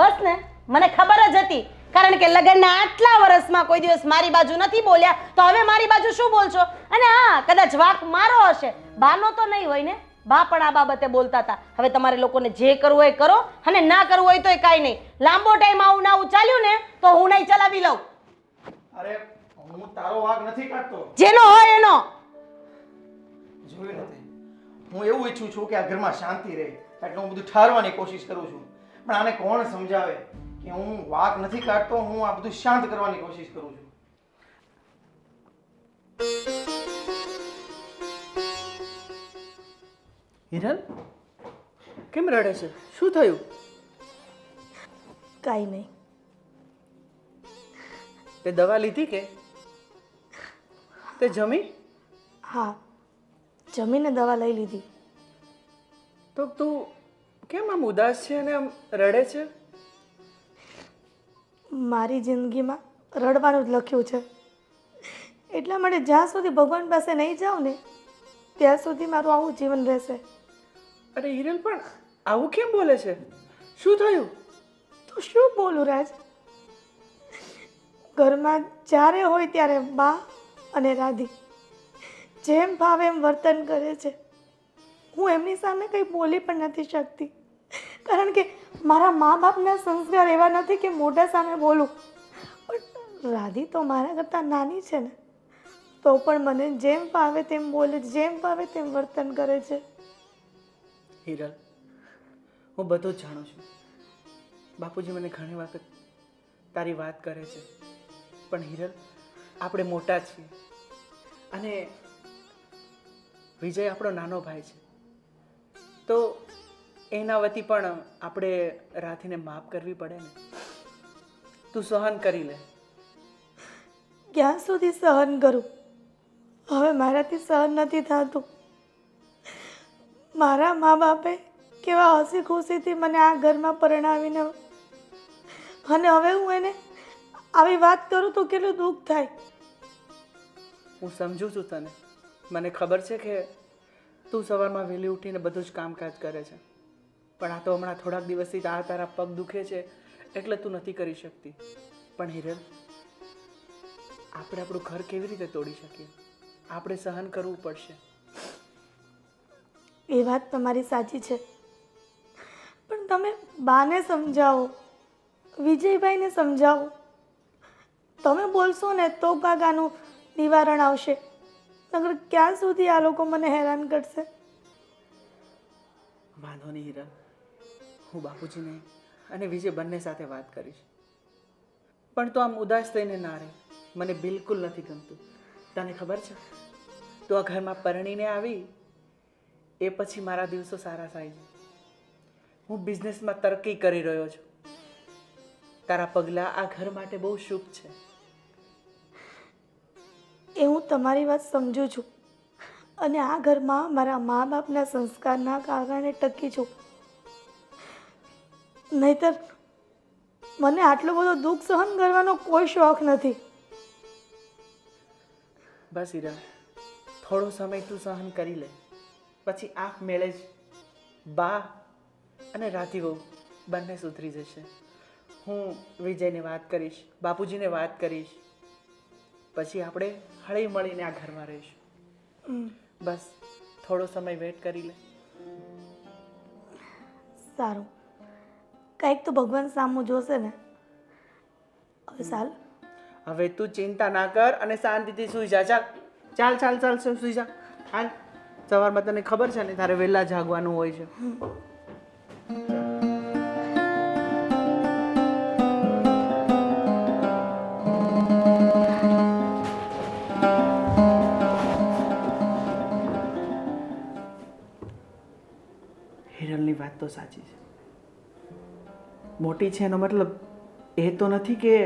બસ ને, મને ખબર જ હતી. કારણ કે લગ્નના આટલા વર્ષમાં કોઈ દિવસ મારી બાજુ નથી બોલ્યા, તો હવે મારી બાજુ શું બોલશો? અને હા, કદાચ વાંક મારો હશે, બાનો તો નહીં હોય ને. બા પણ આ બાબતે બોલતા હતા. હવે તમારે લોકોને જે કરવું હોય કરો અને ના કરવું હોય તો કાંઈ નહીં. લાંબો ટાઈમ આવું ના ચાલ્યું ને તો હું નહીં ચલાવી લઉં. અરે હું તારો વાગ નથી કાઢતો, જેનો હોય એનો. જોયું નથી, હું એવું ઈચ્છું છું કે આ ઘરમાં શાંતિ રહે, એટલે હું બધું ઠારવાની કોશિશ કરું છું. પણ આને કોણ સમજાવે કે હું વાક નથી કાઢતો, હું આ બધું શાંત કરવાની કોશિશ કરું છું. હિરલ કેમ રડે છે? શું થયું? કાંઈ નહીં. તે દવા લીધી કે તે જમી? હા, જમીને દવા લઈ લીધી. તો તું કેમ આમ ઉદાસ છે અને આમ રડે છે? મારી જિંદગીમાં રડવાનું જ લખ્યું છે. એટલા માટે જ્યાં સુધી ભગવાન પાસે નહીં જાઉં ને ત્યાં સુધી મારું આવું જીવન રહેશે. અરે હિરલ પણ આવું કેમ બોલે છે? શું થયું? તો શું બોલું રાજ? ઘરમાં જ્યારે હોય ત્યારે બા અને રાધી જેમ ભાવે એમ વર્તન કરે છે. હું એમની સામે કંઈ બોલી પણ નથી શકતી, કારણ કે મારા મા બાપના સંસ્કાર એવા નથી કે મોઢા સામે બોલું. પણ રાધી તો મારા કરતાં નાની છે ને, તો પણ મને જેમ ભાવે તેમ બોલે, જેમ ભાવે તેમ વર્તન કરે છે. હિરલ, હું બધું જ જાણું છું. બાપુજી મને ઘણી વખત તારી વાત કરે છે, પણ હિરલ આપણે મોટા છીએ અને વિજય આપણો નાનો ભાઈ છે, તો એના વતી પણ આપણે રાધીને માફ કરવી પડે ને. તું સહન કરી લે. ક્યાં સુધી સહન કરું? હવે મારાથી સહન નથી થતું. મારા મા બાપે કેવા હસી ખુશીથી મને આ ઘરમાં પરણાવીને, અને હવે હું એને આવી વાત કરું તો કેટલું દુઃખ થાય. હું સમજુ છું તને. મને ખબર છે કે તું સવારમાં વહેલી ઉઠીને બધું જ કામકાજ કરે છે, પણ આ તો હમણાં થોડાક દિવસથી આ તારા પગ દુખે છે એટલે તું નથી કરી શકતી. પણ હિરલ, આપણે આપણું ઘર કેવી રીતે તોડી શકીએ? આપણે સહન કરવું પડશે. એ વાત તમારી સાચી છે, પણ તમે બાને સમજાવો, વિજયભાઈને સમજાવો. તમે બોલશો ને તો કાકાનું નિવારણ આવશે, નકર ક્યાં સુધી આ લોકો મને હેરાન કરશે? વાંધો નહીં હિરલ, હું બાપુજીને અને વિજય બંને સાથે વાત કરીશ. પણ તો આમ ઉદાસ થઈને ના રહે, મને બિલકુલ નથી ગમતું. તને ખબર છે, તું આ ઘરમાં પરણીને આવી એ પછી મારા દિવસો સારા થાય છે. હું બિઝનેસમાં તરક્કી કરી રહ્યો છું. તારા પગલાં આ ઘર માટે બહુ શુભ છે. એ હું તમારી વાત સમજુ છું, અને આ ઘરમાં મારા મા બાપના સંસ્કારના કારણે ટકી છું. નહીતર મને આટલો બધો દુઃખ સહન કરવાનો કોઈ શોખ નથી. બસ હીરા, થોડો સમય તું સહન કરી લે, પછી આંખ મેળે જ બા અને રાધી વહુ બંને સુધરી જશે. હું વિજયને વાત કરીશ, બાપુજીને વાત કરીશ, પછી આપણે હળી મળીને આ ઘરમાં રહીશું. બસ થોડો સમય વેટ કરી લે. સારું, કંઈક તો ભગવાન સામું જોશે ને. હવે ચાલ. હવે તું ચિંતા ના કર અને શાંતિથી સૂઈ જા. ચાલ ચાલ ચાલ ચાલ સૂઈ જા. હાલ, સવારમાં તને ખબર છે ને તારે વહેલા જાગવાનું હોય છે. હિરલની વાત તો સાચી છે. મોટી છે એનો મતલબ એ તો નથી કે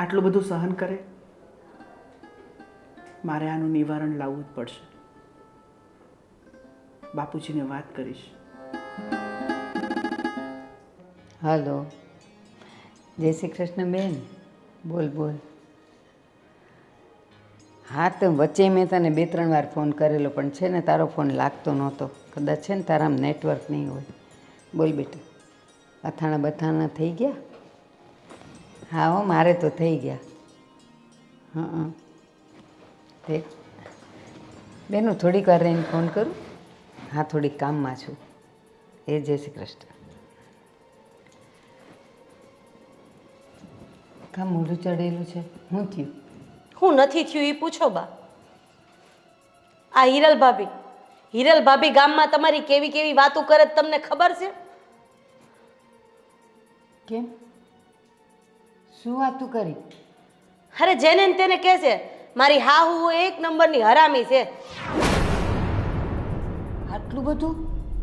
આટલું બધું સહન કરે? મારે આનું નિવારણ લાવવું જ પડશે. બાપુજીને વાત કરીશ. હલો, જય શ્રી કૃષ્ણ બેન. બોલ બોલ. હા, તો વચ્ચે મેં તને 2-3 વાર ફોન કરેલો, પણ છે ને તારો ફોન લાગતો નહોતો. કદાચ છે ને તારામાં નેટવર્ક નહીં હોય. બોલ બેટા, અથાણા બથાણા થઈ ગયા? હા હો, મારે તો થઈ ગયા. હા તે બેનું થોડીક વાર રહીને ફોન કરું. હા, થોડીક કામમાં છું. એ જય શ્રી કૃષ્ણ. કામ મોઢું ચડેલું છે, શું થયું? હું નથી થયું એ પૂછો બા. આ હિરલ ભાભી ગામમાં તમારી કેવી કેવી વાતો કરે તમને ખબર છે? કેમ? શું વાતું કરી? અરે જેને ને તેને કહે છે મારી હાહુ એક નંબરની હરામી છે. આટલું બધું?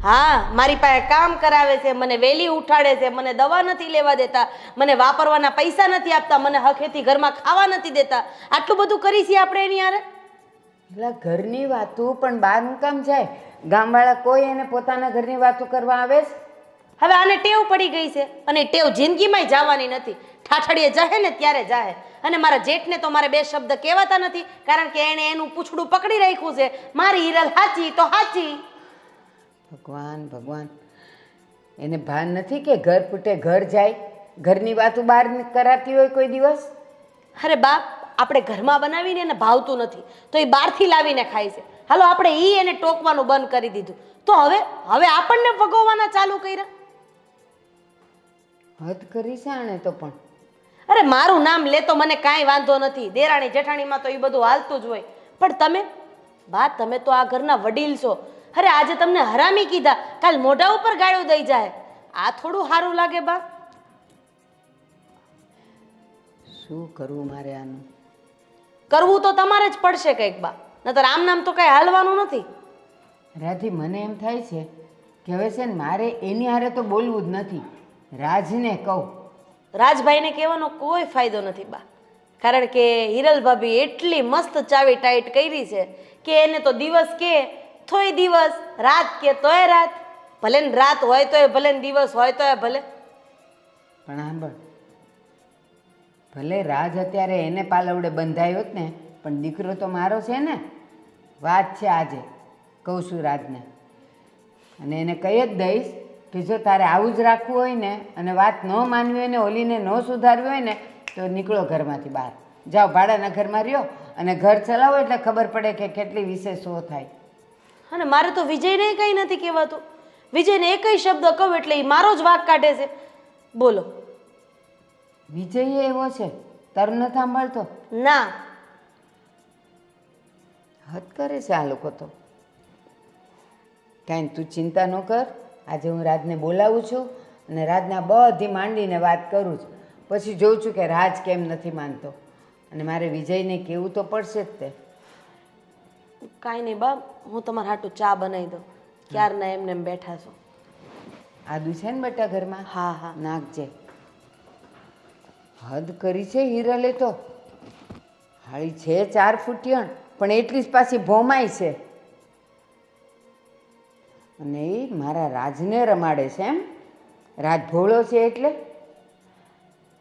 હા, મારી પાસે કામ કરાવે છે, મને વેલી ઉઠાડે છે, મને દવા નથી લેવા દેતા, મને વાપરવાના પૈસા નથી આપતા, મને હખેથી ઘરમાં ખાવા નથી દેતા. આટલું બધું કરી છે આપણે એની હારે? એટલે ઘરની વાતું પણ બહારનું કામ જાય? ગામવાળા કોઈ એને પોતાના ઘરની વાતો કરવા આવે છે? હવે આને ટેવ પડી ગઈ છે અને ટેવ જિંદગીમાં જવાની નથી. ઠાઠડીએ જાહે ને ત્યારે જાહે. અને મારા જેઠને તો મારે 2 શબ્દ કહેવાતા નથી, કારણ કે એણે એનું પૂછડું પકડી રાખ્યું છે. મારી હિરલ હાચી તો હાચી. ભગવાન ભગવાન, એને ભાન નથી કે ઘર ફૂટે ઘર જાય? ઘરની વાતો બહાર કરાતી હોય કોઈ દિવસ? અરે બાપ, આપણે ઘરમાં બનાવીને એને ભાવતું નથી તો એ બહારથી લાવીને ખાય છે. હાલો આપણે એને ટોકવાનું બંધ કરી દીધું તો હવે આપણને ભગવવાના ચાલુ કર્યા. હદ કરી છે આણે તો. પણ અરે મારું નામ લે તો મને કાંઈ વાંધો નથી, દેરાણી જેઠાણીમાં તો એ બધું હાલતું જ હોય. પણ તમે તો આ ઘરના વડીલ છો. અરે આજે તમને હરામી કીધા, કાલ મોઢા ઉપર ગાળું દઈ જાય. આ થોડું સારું લાગે બા? શું કરવું મારે આનું? કરવું તો તમારે જ પડશે કંઈક બા, નતર આમ નામ તો કઈ હાલવાનું નથી. રાધી, મને એમ થાય છે કે હવે છે ને મારે એની હારે તો બોલવું જ નથી. રાજને કહું. રાજભાઈને કહેવાનો કોઈ ફાયદો નથી બા, કારણ કે હિરલ ભાભી એટલી મસ્ત ચાવી ટાઈટ કરી છે કે એને તો દિવસ કે તોય દિવસ, રાત કે તોય રાત. ભલે ને રાત હોય તોય ભલે ને દિવસ હોય તોય ભલે. પણ સાંભળ, ભલે રાજ અત્યારે એને પાલવડે બંધાયો જ ને, પણ દીકરો તો મારો છે ને. વાત છે આજે, કહું છું રાજને, અને એને કહી જ દઈશ કે જો તારે આવું જ રાખવું હોય ને અને વાત ન માનવી હોય ને, ઓલીને ન સુધારવી હોય ને, તો નીકળો ઘરમાંથી બહાર. જાઓ ભાડાના ઘરમાં રહ્યો અને ઘર ચલાવો એટલે ખબર પડે કે કેટલી વિશેષ શો થાય. અને મારે તો વિજયને કંઈ નથી કહેવાતું. વિજયને એકય શબ્દ કહું એટલે એ મારો જ વાંક કાઢે છે. બોલો. વિજય એવો છે, તારું નથી સાંભળતો? ના, હદ કરે છે આ લોકો તો. કાંઈ તું ચિંતા ન કર. આજે હું રાજને બોલાવું છું અને રાજને બધી માંડીને વાત કરું છું. પછી જોઉં છું કે રાજ કેમ નથી માનતો, અને મારે વિજયને કહેવું તો પડશે જ તે. કાંઈ નહીં બા, હું તમારા હાટું ચા બનાવી દઉં. ક્યારના એમને એમ બેઠા છો. આદુ છે ને બેટા ઘરમાં? હા હા, નાખજે. હદ કરી છે હિરલે તો. હાળી છે 4 ફૂટિયણ, પણ એટલી જ પાછી ભોમાય છે. અને એ મારા રાજને રમાડે છે એમ? રાજ ભોળો છે એટલે?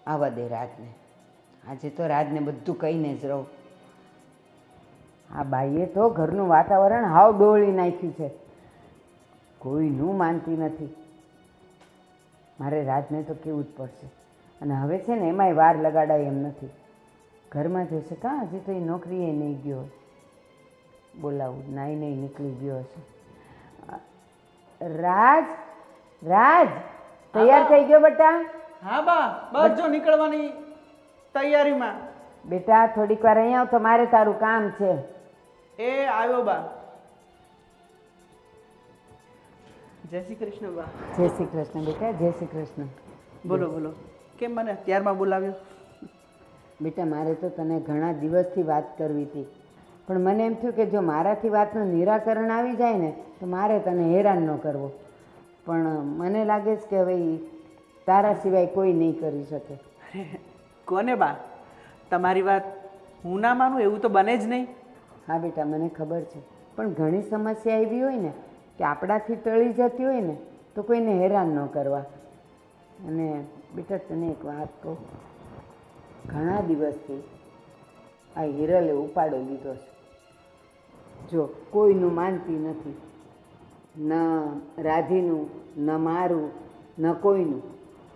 આવવા દે રાજને. આજે તો રાજને બધું કહીને જ રહું. આ બાઈએ તો ઘરનું વાતાવરણ હાવ ડોળી નાખ્યું છે. કોઈનું માનતી નથી. મારે રાજને તો કહેવું જ પડશે. અને હવે છે ને એમાંય વાર લગાડાય એમ નથી. ઘરમાં જશે કાં? હજી તો એ નોકરીએ નહીં ગયો. બોલાવું, નાઈ નહીં નીકળી ગયો હશે. રાજ, તૈયાર થઈ ગયો બેટા? હા બા, બસ જો નીકળવાની તૈયારીમાં. બેટા થોડીક વાર અહીંયા આવ તો મારે તારું કામ છે. એ આવ્યો બા. જય શ્રી કૃષ્ણ બા. જય શ્રી કૃષ્ણ બેટા, જય શ્રી કૃષ્ણ. બોલો બોલો, કેમ મને અત્યારમાં બોલાવ્યો? બેટા મારે તો તને ઘણા દિવસથી વાત કરવી હતી, પણ મને એમ થયું કે જો મારાથી વાતનું નિરાકરણ આવી જાય ને તો મારે તને હેરાન ન કરવો. પણ મને લાગે છે કે હવે તારા સિવાય કોઈ નહીં કરી શકે. અરે કોને બા? તમારી વાત હું ના માનું એવું તો બને જ નહીં. હા બેટા મને ખબર છે, પણ ઘણી સમસ્યા એવી હોય ને કે આપણાથી ટળી જતી હોય ને તો કોઈને હેરાન ન કરવા. અને બેટા તને એક વાત કહું, ઘણા દિવસથી આ હિરલે ઉપાડો લીધો છે. જો કોઈનું માનતી નથી, ન રાધીનું, ન મારું, ન કોઈનું.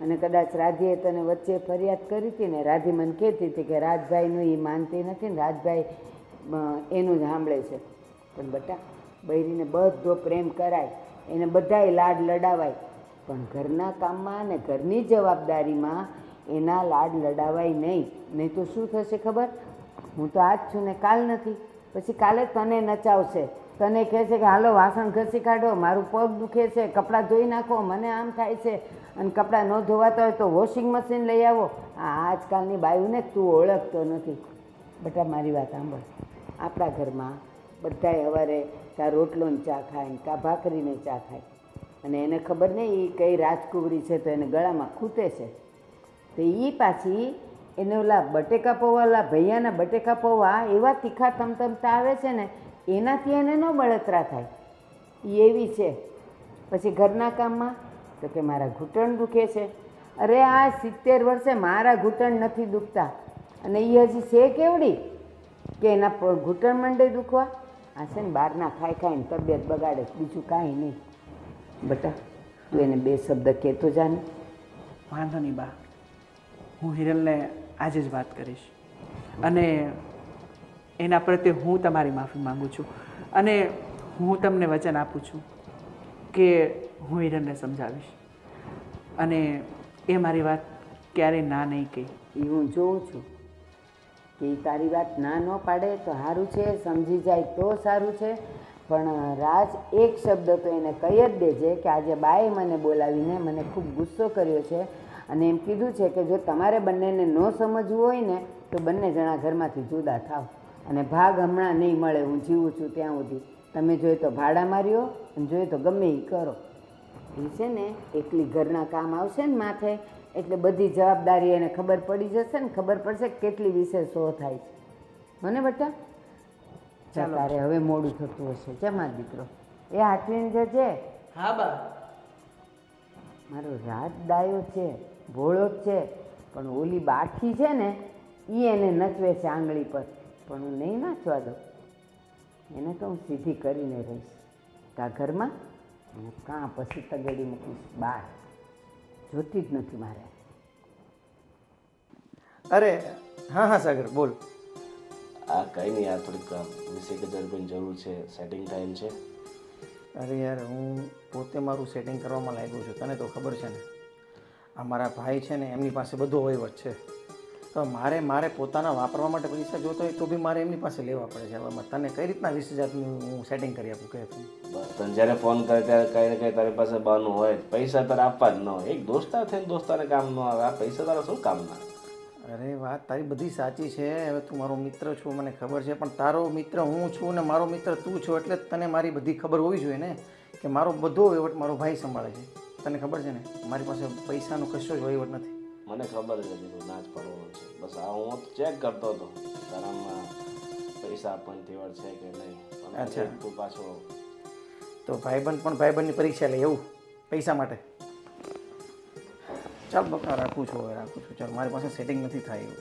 અને કદાચ રાધીએ તને વચ્ચે ફરિયાદ કરી હતી ને, રાધી મને કહેતી હતી કે રાજભાઈનું એ માનતી નથી ને રાજભાઈ એનું જ સાંભળે છે. પણ બેટા બૈરીને બધો પ્રેમ કરાય, એને બધાય લાડ લડાવાય, પણ ઘરના કામમાં અને ઘરની જવાબદારીમાં એના લાડ લડાવાય નહીં. નહીં તો શું થશે ખબર? હું તો આજ છું ને કાલ નથી, પછી કાલે તને નચાવશે, તને કહેશે કે હાલો વાસણ ઘસી કાઢો, મારું પગ દુખે છે, કપડાં ધોઈ નાખો, મને આમ થાય છે, અને કપડાં ન ધોવાતા હોય તો વોશિંગ મશીન લઈ આવો. આ આજકાલની બાયુને તું ઓળખતો નથી. બેટા મારી વાત સાંભળ, આપણા ઘરમાં બધાય સવારે કાં રોટલોને ચા ખાય ને કાં ભાખરીને ચા ખાય, અને એને ખબર નહીં એ કઈ રાજકુવરી છે તો એને ગળામાં ખૂટે છે. તો એ પાછી એને ઓલા બટેકા પૌવા, ઓલા ભૈયાના બટેકા પૌવા એવા તીખા તમતમતા આવે છે ને, એનાથી એને ન બળતરા થાય. એ એવી છે. પછી ઘરના કામમાં તો કે મારા ઘૂંટણ દુખે છે. અરે આ 70 વર્ષે મારા ઘૂંટણ નથી દુખતા, અને એ હજી છે કેવડી કે એના ઘૂંટણ મંડે દુખવા. આ છે ને બહારના ખાઈ ખાઈને તબિયત બગાડે, બીજું કાંઈ નહીં. બેટા તું એને 2 શબ્દ કહેતો જાને. વાંધો નહીં બા, હું હિરલને આજે જ વાત કરીશ, અને એના પ્રત્યે હું તમારી માફી માગું છું, અને હું તમને વચન આપું છું કે હું હિરલને સમજાવીશ, અને એ મારી વાત ક્યારેય ના નહીં કહી. એ હું જોઉં છું કે એ તારી વાત ના ન પાડે તો સારું છે, સમજી જાય તો સારું છે. પણ રાજ એક શબ્દ તો એને કહી જ દેજે કે આજે બાએ મને બોલાવીને મને ખૂબ ગુસ્સો કર્યો છે, અને એમ કીધું છે કે જો તમારે બંનેને ન સમજવું હોય ને તો બંને જણા ઘરમાંથી જુદા થાવ, અને ભાગ હમણાં નહીં મળે. હું જીવું છું ત્યાં સુધી તમે જોઈએ તો ભાડા માર્યો, અને જોઈએ તો ગમે એ કરો. એ છે ને એકલી ઘરના કામ આવશે ને માથે, એટલે બધી જવાબદારી એને ખબર પડી જશે ને, ખબર પડશે કે કેટલી વિશે શો થાય છે. મને બેટા તારે હવે મોડું થતું હશે. જમા દીકરો એ હાથવીને જજે. હા બા. મારો રાત ડાયો છે, ભોળો જ છે, પણ ઓલી બાઠી છે ને એ એને નચવે છે આંગળી પર, પણ હું નહીં નાચવા દઉં. એને તો હું સીધી કરીને રહીશ કાં ઘરમાં, કાં પછી તગેડી મૂકીશ બહાર. જોતી જ નથી મારે. અરે હા હા સાગર બોલ. આ કંઈ નહીં યાર, થોડીક 20,000 રૂપિયાની જરૂર છે, સેટિંગ ટાઈમ છે. અરે યાર હું પોતે મારું સેટિંગ કરવામાં લાગ્યો છું, તને તો ખબર છે ને આ મારા ભાઈ છે ને એમની પાસે બધો વહીવટ છે, તો મારે પોતાના વાપરવા માટે પૈસા જોતો હોય તો બી મારે એમની પાસે લેવા પડે છે. હવે તને કઈ રીતના 20,000 હું સેટિંગ કરી આપું કહે તું? બસ તને જ્યારે ફોન કરે ત્યારે કંઈ ને કંઈ તારી પાસે બહાનું હોય, પૈસા તારે આપવા જ ન હોય. એક દોસ્તાર થઈને દોસ્તારને કામ ન આવે, આ પૈસા તારા શું કામના? અરે વાત તારી બધી સાચી છે. હવે તું મારો મિત્ર છો મને ખબર છે, પણ તારો મિત્ર હું છું ને મારો મિત્ર તું છો, એટલે તને મારી બધી ખબર હોવી જોઈએ ને કે મારો બધો વહીવટ મારો ભાઈ સંભાળે છે. તને ખબર છે ને મારી પાસે પૈસાનો કશો જ વહીવટ નથી. મને ખબર જ હતી તું નાચ પડવાનો છે. બસ આ હું ચેક કરતો હતો તારામાં પૈસા આપવાની તેવડ છે કે નહીં. અચ્છા તું પાછો તો ભાઈબંધ પણ ભાઈબંધની પરીક્ષા લે એવું પૈસા માટે? ચાલ બકા રાખું છું, હવે રાખું છું. ચાલ મારી પાસે સેટિંગ નથી થાય એવું.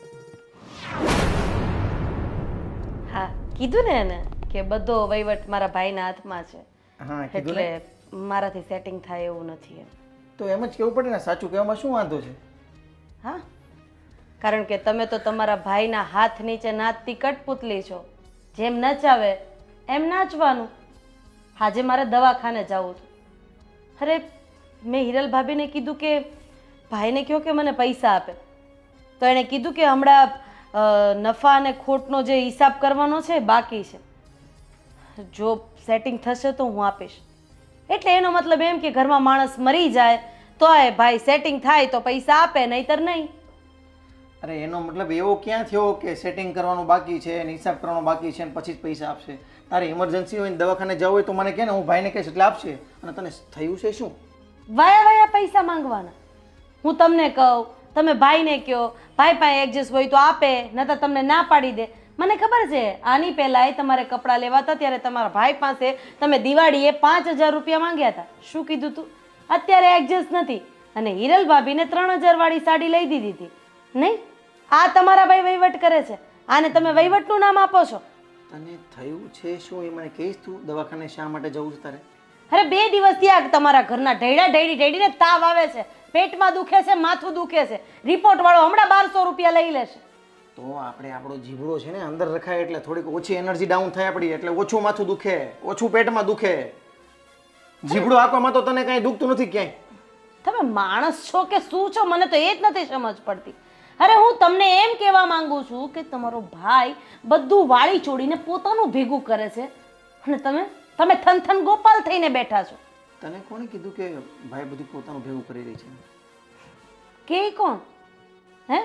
હા કીધું ને એને કે બધો વહીવટ મારા ભાઈના હાથમાં છે, હા કીધું ને. એટલે મારાથી સેટિંગ થાય એવું નથી એમ. તો એમ જ કેવું પડે ને, સાચું કહેવામાં શું વાંધો છે? હા કારણ કે તમે તો તમારા ભાઈના હાથ નીચે નાચતી કઠપુતલી છો, જેમ નચાવે એમ નાચવાનું. આજે મારે દવાખાને જવું હતું. અરે મેં હિરલ ભાભીને કીધું કે ભાઈને કહો કે મને પૈસા આપે, તો એણે કીધું કે હમણાં નફા અને ખોટનો જે હિસાબ કરવાનો છે બાકી છે, જો સેટિંગ થશે તો હું આપીશ. એટલે એનો મતલબ એમ કે ઘરમાં માણસ મરી જાય તો એ ભાઈ સેટિંગ થાય તો પૈસા આપે, નહીતર નહીં. અરે એનો મતલબ એવો ક્યાં થયો કે સેટિંગ કરવાનું બાકી છે અને હિસાબ કરવાનો બાકી છે અને પછી જ પૈસા આપશે? તારે ઇમરજન્સી હોય ને દવાખાને જવું હોય તો મને કહે ને, હું ભાઈને કહીશ એટલે આપશે. અને તને થયું છે શું? વાયા વાયા પૈસા માંગવાના. હું તમને કહું તમે ભાઈને કહો, ભાઈ પાસે એડજસ્ટ હોય તો આપે, નહીંતર તમને ના પાડી દે. મને ખબર છે આની પહેલાંય તમારે કપડાં લેવા હતા ત્યારે તમારા ભાઈ પાસે તમે દિવાળીએ 5,000 રૂપિયા માંગ્યા હતા. શું કીધું તું? અત્યારે એડજસ્ટ નથી અને હિરલ ભાભીને 3,000 વાળી સાડી લઈ દીધી હતી. નહીં, આ તમારા ભાઈ વહીવટ કરે છે. આને તમે વહીવટનું નામ આપો છો. તને થયું છે શું એ મને કહીશ? તું દવાખાને શા માટે જવું છે તારે? અરે 2 દિવસથી આ તમારા ઘરના ઢેડીને તાવ આવે છે, પેટમાં દુખે છે, માથું દુખે છે. રિપોર્ટ વાળો હમણાં 1,200 રૂપિયા લઈ લેશે. તો આપણે આપણો જીભડો છે ને અંદર રખાય એટલે થોડીક ઓછી એનર્જી ડાઉન થાય આપણી, એટલે ઓછું માથું દુખે, ઓછું પેટમાં દુખે. જીભડો આપવામાં તો તને કાંઈ દુખતું નથી ક્યાંય. તમે માણસ છો કે શું છો? મને તો એ જ નથી સમજ પડતી. અરે હું તમને એમ કહેવા માંગુ છું કે તમારો ભાઈ બધું વાળી છોડીને પોતાનું ભેગું કરે છે અને તમે થનથન ગોપાલ થઈને બેઠા છો. તને કોણે કીધું કે ભાઈ બધું પોતાનું ભેગું કરી રહી છે? કે કોણ? હે?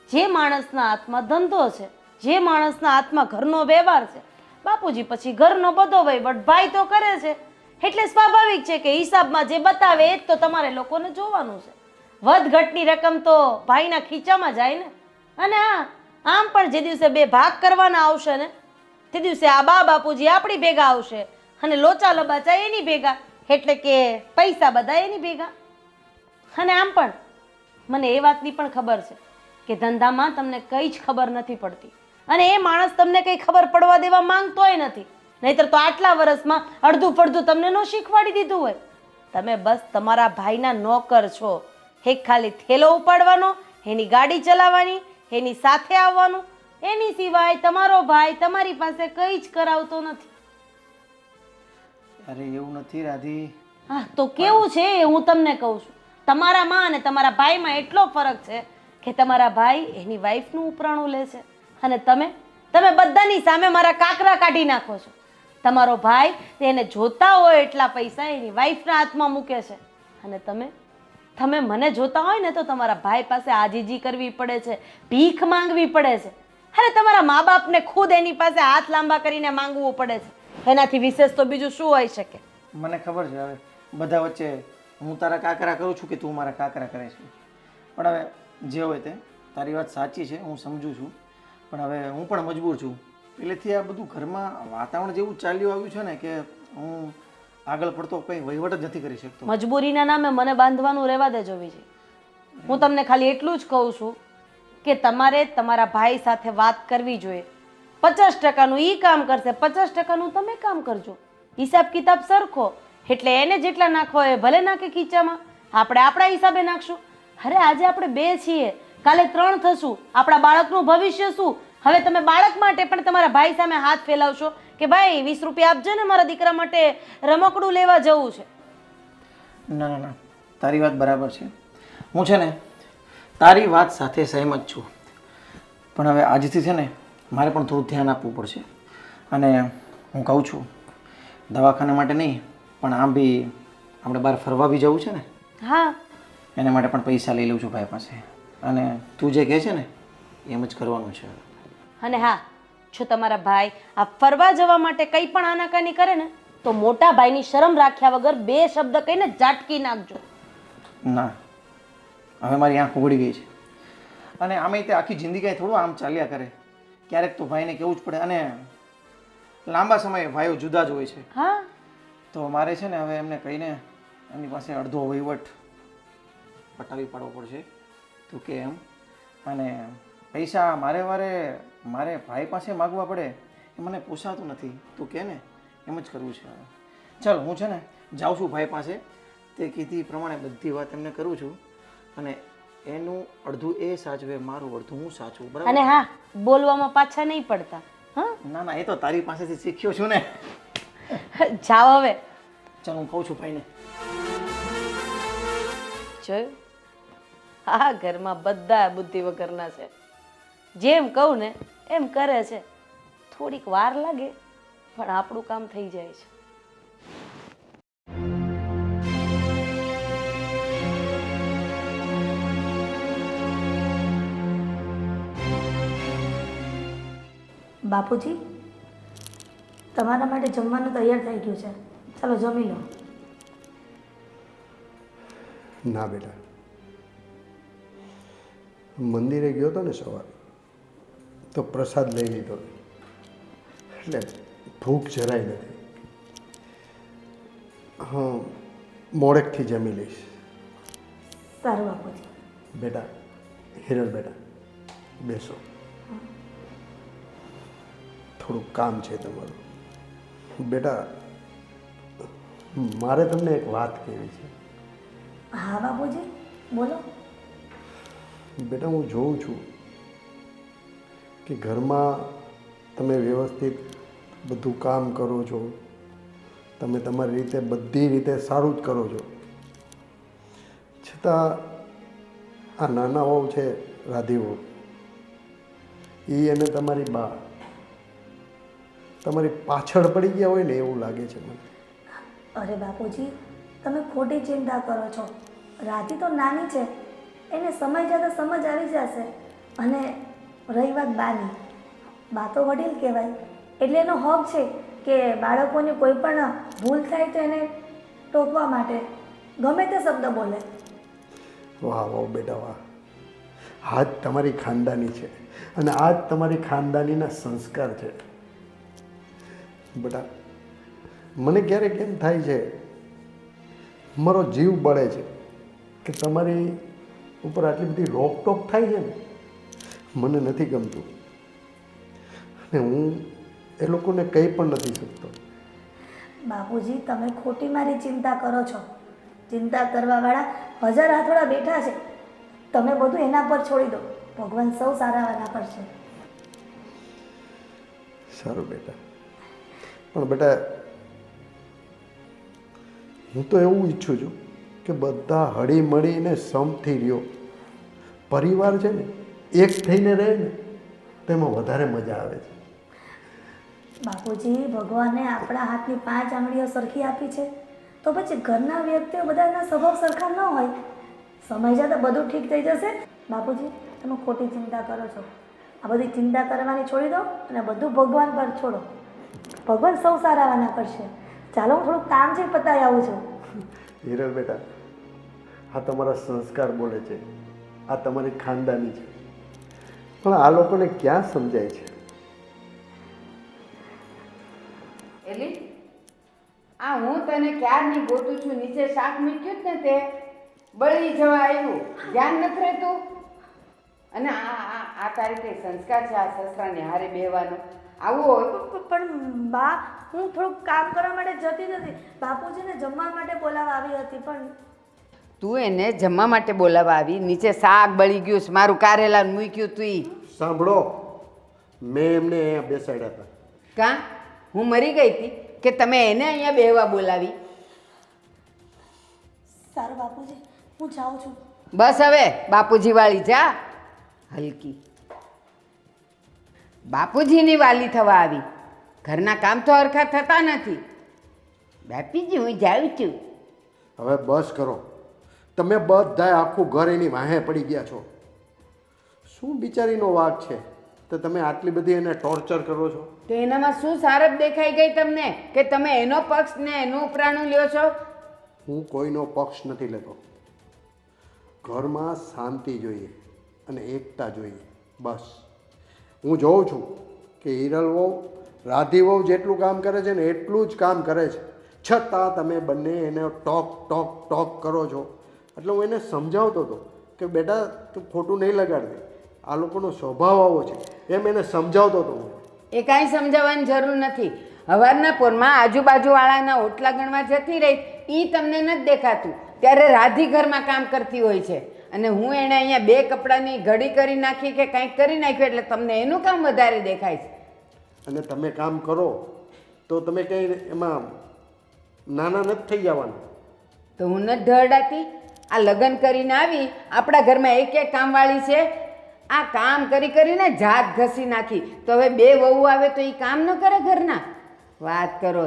જે માણસના હાથમાં ધંધો છે, જે માણસના હાથમાં ઘરનો વ્યવહાર છે, બાપુજી પછી ઘરનો બધો વહીવટ ભાઈ તો કરે છે. એટલે સ્વાભાવિક છે કે હિસાબમાં જે બતાવે એ જ તો તમારે લોકોને જોવાનું છે. વધ ઘટની રકમ તો ભાઈના ખીચામાં જાય ને. અને હા, આમ પણ જે દિવસે 2 ભાગ કરવાના આવશે ને તે દિવસે આ બાપુજી આપણી ભેગા આવશે અને લોચા લબાચા એની ભેગા, એટલે કે પૈસા બધા એની ભેગા. અને આમ પણ મને એ વાતની પણ ખબર છે કે ધંધામાં તમને કંઈ જ ખબર નથી પડતી અને એ માણસ તમને કંઈ ખબર પડવા દેવા માંગતોય નથી. નહીતર તો આટલા વર્ષમાં અડધું ફડધું તમને ન શીખવાડી દીધું હોય. તમે બસ તમારા ભાઈના નોકર છો. એક ખાલી થેલો ઉપાડવાનો, એની ગાડી ચલાવવાની, એની સાથે આવવાનું, એની સિવાય તમારો ભાઈ તમારી પાસે કંઈ જ કરાવતો નથી. અરે એવું નથી રાધી. હા તો કેવું છે એ હું તમને કહું છું. તમારામાં અને તમારા ભાઈમાં એટલો ફરક છે કે તમારા ભાઈ એની વાઈફનું ઉપરાણું લે છે અને તમે બધાની સામે મારા કાકરા કાઢી નાખો છો. તમારો ભાઈ તેને જોતા હોય એટલા પૈસા એની વાઈફના હાથમાં મૂકે છે અને તમે મને જોતા હોય ને તો તમારા ભાઈ પાસે આજીજી કરવી પડે છે, ભીખ માંગવી પડે છે. અરે તમારા મા બાપને ખુદ એની પાસે હાથ લાંબા કરીને માંગવું પડે છે. એનાથી વિશેષ તો બીજું શું હોઈ શકે? મને ખબર છે. હવે બધા વચ્ચે હું તારા કાકરા કરું છું કે તું મારા કાકરા કરે છે, પણ હવે જે હોય તે તારી વાત સાચી છે, હું સમજુ છું. પણ હવે હું પણ મજબૂર છું. પહેલેથી આ બધું ઘરમાં વાતાવરણ જેવું ચાલ્યું આવ્યું છે ને કે હું આગળ પડતો કંઈ વહીવટ જ નથી કરી શકતો. મજબૂરીના નામે મને બાંધવાનું રહેવા દેજો વિજય. હું તમને ખાલી એટલું જ કહું છું કે તમારે તમારા ભાઈ સાથે વાત કરવી જોઈએ. 50%નું એ કામ કરશે, 50%નું તમે કામ કરજો. હિસાબ કિતાબ સરખો, એટલે એને જેટલા નાખો એ ભલે નાખે ખીચામાં, આપણે આપણા હિસાબે નાખશું. અરે આજે આપણે 2 છીએ, કાલે 3 થશું. આપણા બાળકનું ભવિષ્ય શું? હવે તમે બાળક માટે પણ તમારા ભાઈ સામે હાથ ફેલાવશો કે ભાઈ 20 રૂપિયા આપજો ને, મારા દીકરા માટે રમકડું લેવા જવું છે. ના ના ના, તારી વાત બરાબર છે. હું છે ને તારી વાત સાથે સહેમત છું, પણ હવે આજથી છે ને મારે પણ થોડું ધ્યાન આપવું પડશે. અને હું કહું છું દવાખાના માટે નહીં, પણ આમ બી આપણે બહાર ફરવા બી જવું છે ને. હા, એના માટે પણ પૈસા લઈ લઉં છું ભાઈ પાસે. અને તું જે કહે છે ને એમ જ કરવાનું છે. અને હા, જો તમારા ભાઈ આ ફરવા જવા માટે કંઈ પણ આનાકાની કરે ને તો મોટા ભાઈની શરમ રાખ્યા વગર 2 શબ્દ કહીને ઝાટકી નાખજો. ના, હવે મારી આંખ ઉઘડી ગઈ છે. અને આમે તે આખી જિંદગી થોડું આમ ચાલ્યા કરે. ક્યારેક તો ભાઈને કહેવું જ પડે. અને લાંબા સમયે ભાઈઓ જુદા જ હોય છે. હા, તો મારે છે ને હવે એમને કહીને એમની પાસે અડધો વહીવટ પટાવી પાડવો પડશે. તું કે એમ. અને પૈસા મારે ભાઈ પાસે માગવા પડે એ મને પોસાતું નથી. તું કે ને એમ જ કરવું છે. ચાલ હું છે ને જાઉં છું ભાઈ પાસે. તે કીધી પ્રમાણે બધી વાત એમને કરું છું અને એનું અડધું એ સાચવે, મારું અડધું હું સાચવું. બરાબર? અને હા, બોલવામાં પાછા નહીં પડતા. હા, ના ના, એ તો તારી પાસેથી શીખ્યો છું ને. જાઓ હવે. ચાલ હું કહું છું ભાઈને. જોયું, આ ઘરમાં બધા બુદ્ધિ વગરના છે. જેમ કહું ને એમ કરે છે. થોડીક વાર લાગે પણ આપણું કામ થઈ જાય છે. બાપુજી, તમારા માટે જમવાનું તૈયાર થઈ ગયું છે, ચાલો જમી લો. ના બેટા, મંદિરે ગયો હતો ને સવારે તો પ્રસાદ લઈ લીધો એટલે ભૂખ જરાય નથી. હા, મોડેકથી જમી લઈશ. સારું બાપુજી. બેટા, હિરલ બેટા, બેસો. થોડુંક કામ છે તમારું. બેટા, મારે તમને એક વાત કહેવી છે. હા બાપુજી, બોલો. બેટા, હું જોઉં છું કે ઘરમાં તમે વ્યવસ્થિત બધું કામ કરો છો, તમે તમારી રીતે બધી રીતે સારું જ કરો છો, છતાં આ નાના વહુ છે રાધી વહુ, એ અને તમારી બા તમારી પાછળ પડી ગયા હોય ને એવું લાગે છે મને. અરે બાપુજી, તમે ખોટી ચિંતા કરો છો. રાધી તો નાની છે, એને સમય જતાં સમજ આવી જશે. અને રહી વાત બાની, બા તો વડીલ કહેવાય, એટલે એનો હક છે કે બાળકોની કોઈ પણ ભૂલ થાય તો એને ટોકવા માટે ગમે તે શબ્દ બોલે. વાહ વાહ બેટા વાહ, આ જ તમારી ખાનદાની છે અને આ જ તમારી ખાનદાનીના સંસ્કાર છે. બેટા, મને ક્યારેક એમ થાય છે, મારો જીવ બળે છે કે તમારી ઉપર આટલી બધી રોકટોક થાય છે ને, મને નથી ગમતું અને હું એ લોકોને કંઈ પણ નથી શકતો. બાપુજી, તમે ખોટી મારી ચિંતા કરો છો. ચિંતા કરવાવાળા હજાર હાથોડા બેઠા છે. તમે બધું એના પર છોડી દો. ભગવાન સૌ સારાવાના પર છે. સારું બેટા, પણ બેટા, હું તો એવું ઈચ્છું છું કે બધા હળી મળીને સમથી રહ્યો. પરિવાર છે ને એક થઈને રહે ને તેમાં વધારે મજા આવે છે. બાપુજી, ભગવાને આપણા હાથની 5 આંગળીઓ સરખી આપી છે, તો પછી ઘરના વ્યક્તિઓ બધાના સ્વભાવ સરખા ન હોય. સમય જતાં બધું ઠીક થઈ જશે. બાપુજી, તમે ખોટી ચિંતા કરો છો. આ બધી ચિંતા કરવાની છોડી દો અને બધું ભગવાન પર છોડો. ભગવાન સૌ સારાવાના કરશે. ચાલો, હું થોડુંક કામ છે, પતાવી આવું છું. હિરલ બેટા, આ તમારા સંસ્કાર બોલે છે, આ તમારી ખાનદાની છે, પણ આ લોકોને ક્યાં સમજાય છે? એલી, આ હું તને ક્યારની ગોતું છું, નીચે શાક મૂક્યું જ ને તે બળી જવા આવ્યું, ધ્યાન નથી રહેતું. અને આ તારી કઈ સંસ્કાર છે આ સસરાને હારે બેહવાનો? આવું હોય? પણ બા, હું થોડુંક કામ કરવા માટે જતી નથી. બાપુજીને જમવા માટે બોલાવવા આવી હતી. પણ તું એને જમવા માટે બોલાવવા આવી, નીચે શાક બળી ગયું છે, મારું કારેલા મૂક્યું તું ઈ. સાંભળો, મેં એમને અહીંયા બેસાડ્યા હતા. કાં હું મરી ગઈ હતી કે તમે એને અહીંયા બેહવા બોલાવી? સારું બાપુજી, હું જાઉં છું. બસ હવે બાપુજી વાળી જા. હલકી બાપુજીની વાલી થવા આવી. ઘરના કામ તો હરખા થતા નથી. બાપીજી, હું જાઉં છું. હવે બસ કરો. તમે બધાય આખું ઘર એની વાહે પડી ગયા છો. શું બિચારીનો વાંક છે તો તમે આટલી બધી એને ટોર્ચર કરો છો? તો એનામાં શું સારપ દેખાઈ ગઈ તમને કે તમે એનો પક્ષ ને એનું ઉપરાણું લ્યો છો? હું કોઈનો પક્ષ નથી લેતો. ઘરમાં શાંતિ જોઈએ અને એકતા જોઈએ, બસ. હું જોઉં છું કે હિરલ વહુ રાધી વહુ જેટલું કામ કરે છે ને એટલું જ કામ કરે છે, છતાં તમે બંને એને ટોક ટોક ટોક કરો છો. એટલે હું એને સમજાવતો હતો કે બેટા, તું ખોટું નહીં લગાડતી, આ લોકોનો સ્વભાવ આવો છે, એમ એને સમજાવતો હતો હું. એ કાંઈ સમજાવવાની જરૂર નથી. હવારના પોરમાં આજુબાજુવાળાના ઓટલા ગણવા જતી રહી, એ તમને નથી દેખાતું. ત્યારે રાધી ઘરમાં કામ કરતી હોય છે અને હું એણે અહીંયા 2 કપડાની ઘડી કરી નાખી કે કંઈક કરી નાખ્યું એટલે તમને એનું કામ વધારે દેખાય છે. અને તમે કામ કરો તો તમે કંઈ એમાં નાના નથી થઈ જવાના. તો હું નથી ઢળડાતી? આ લગ્ન કરીને આવી, આપણા ઘરમાં એક કામવાળી છે, આ કામ કરી કરીને જાત ઘસી નાખી. તો હવે 2 વહુ આવે તો એ કામ ન કરે ઘરના? વાત કરો.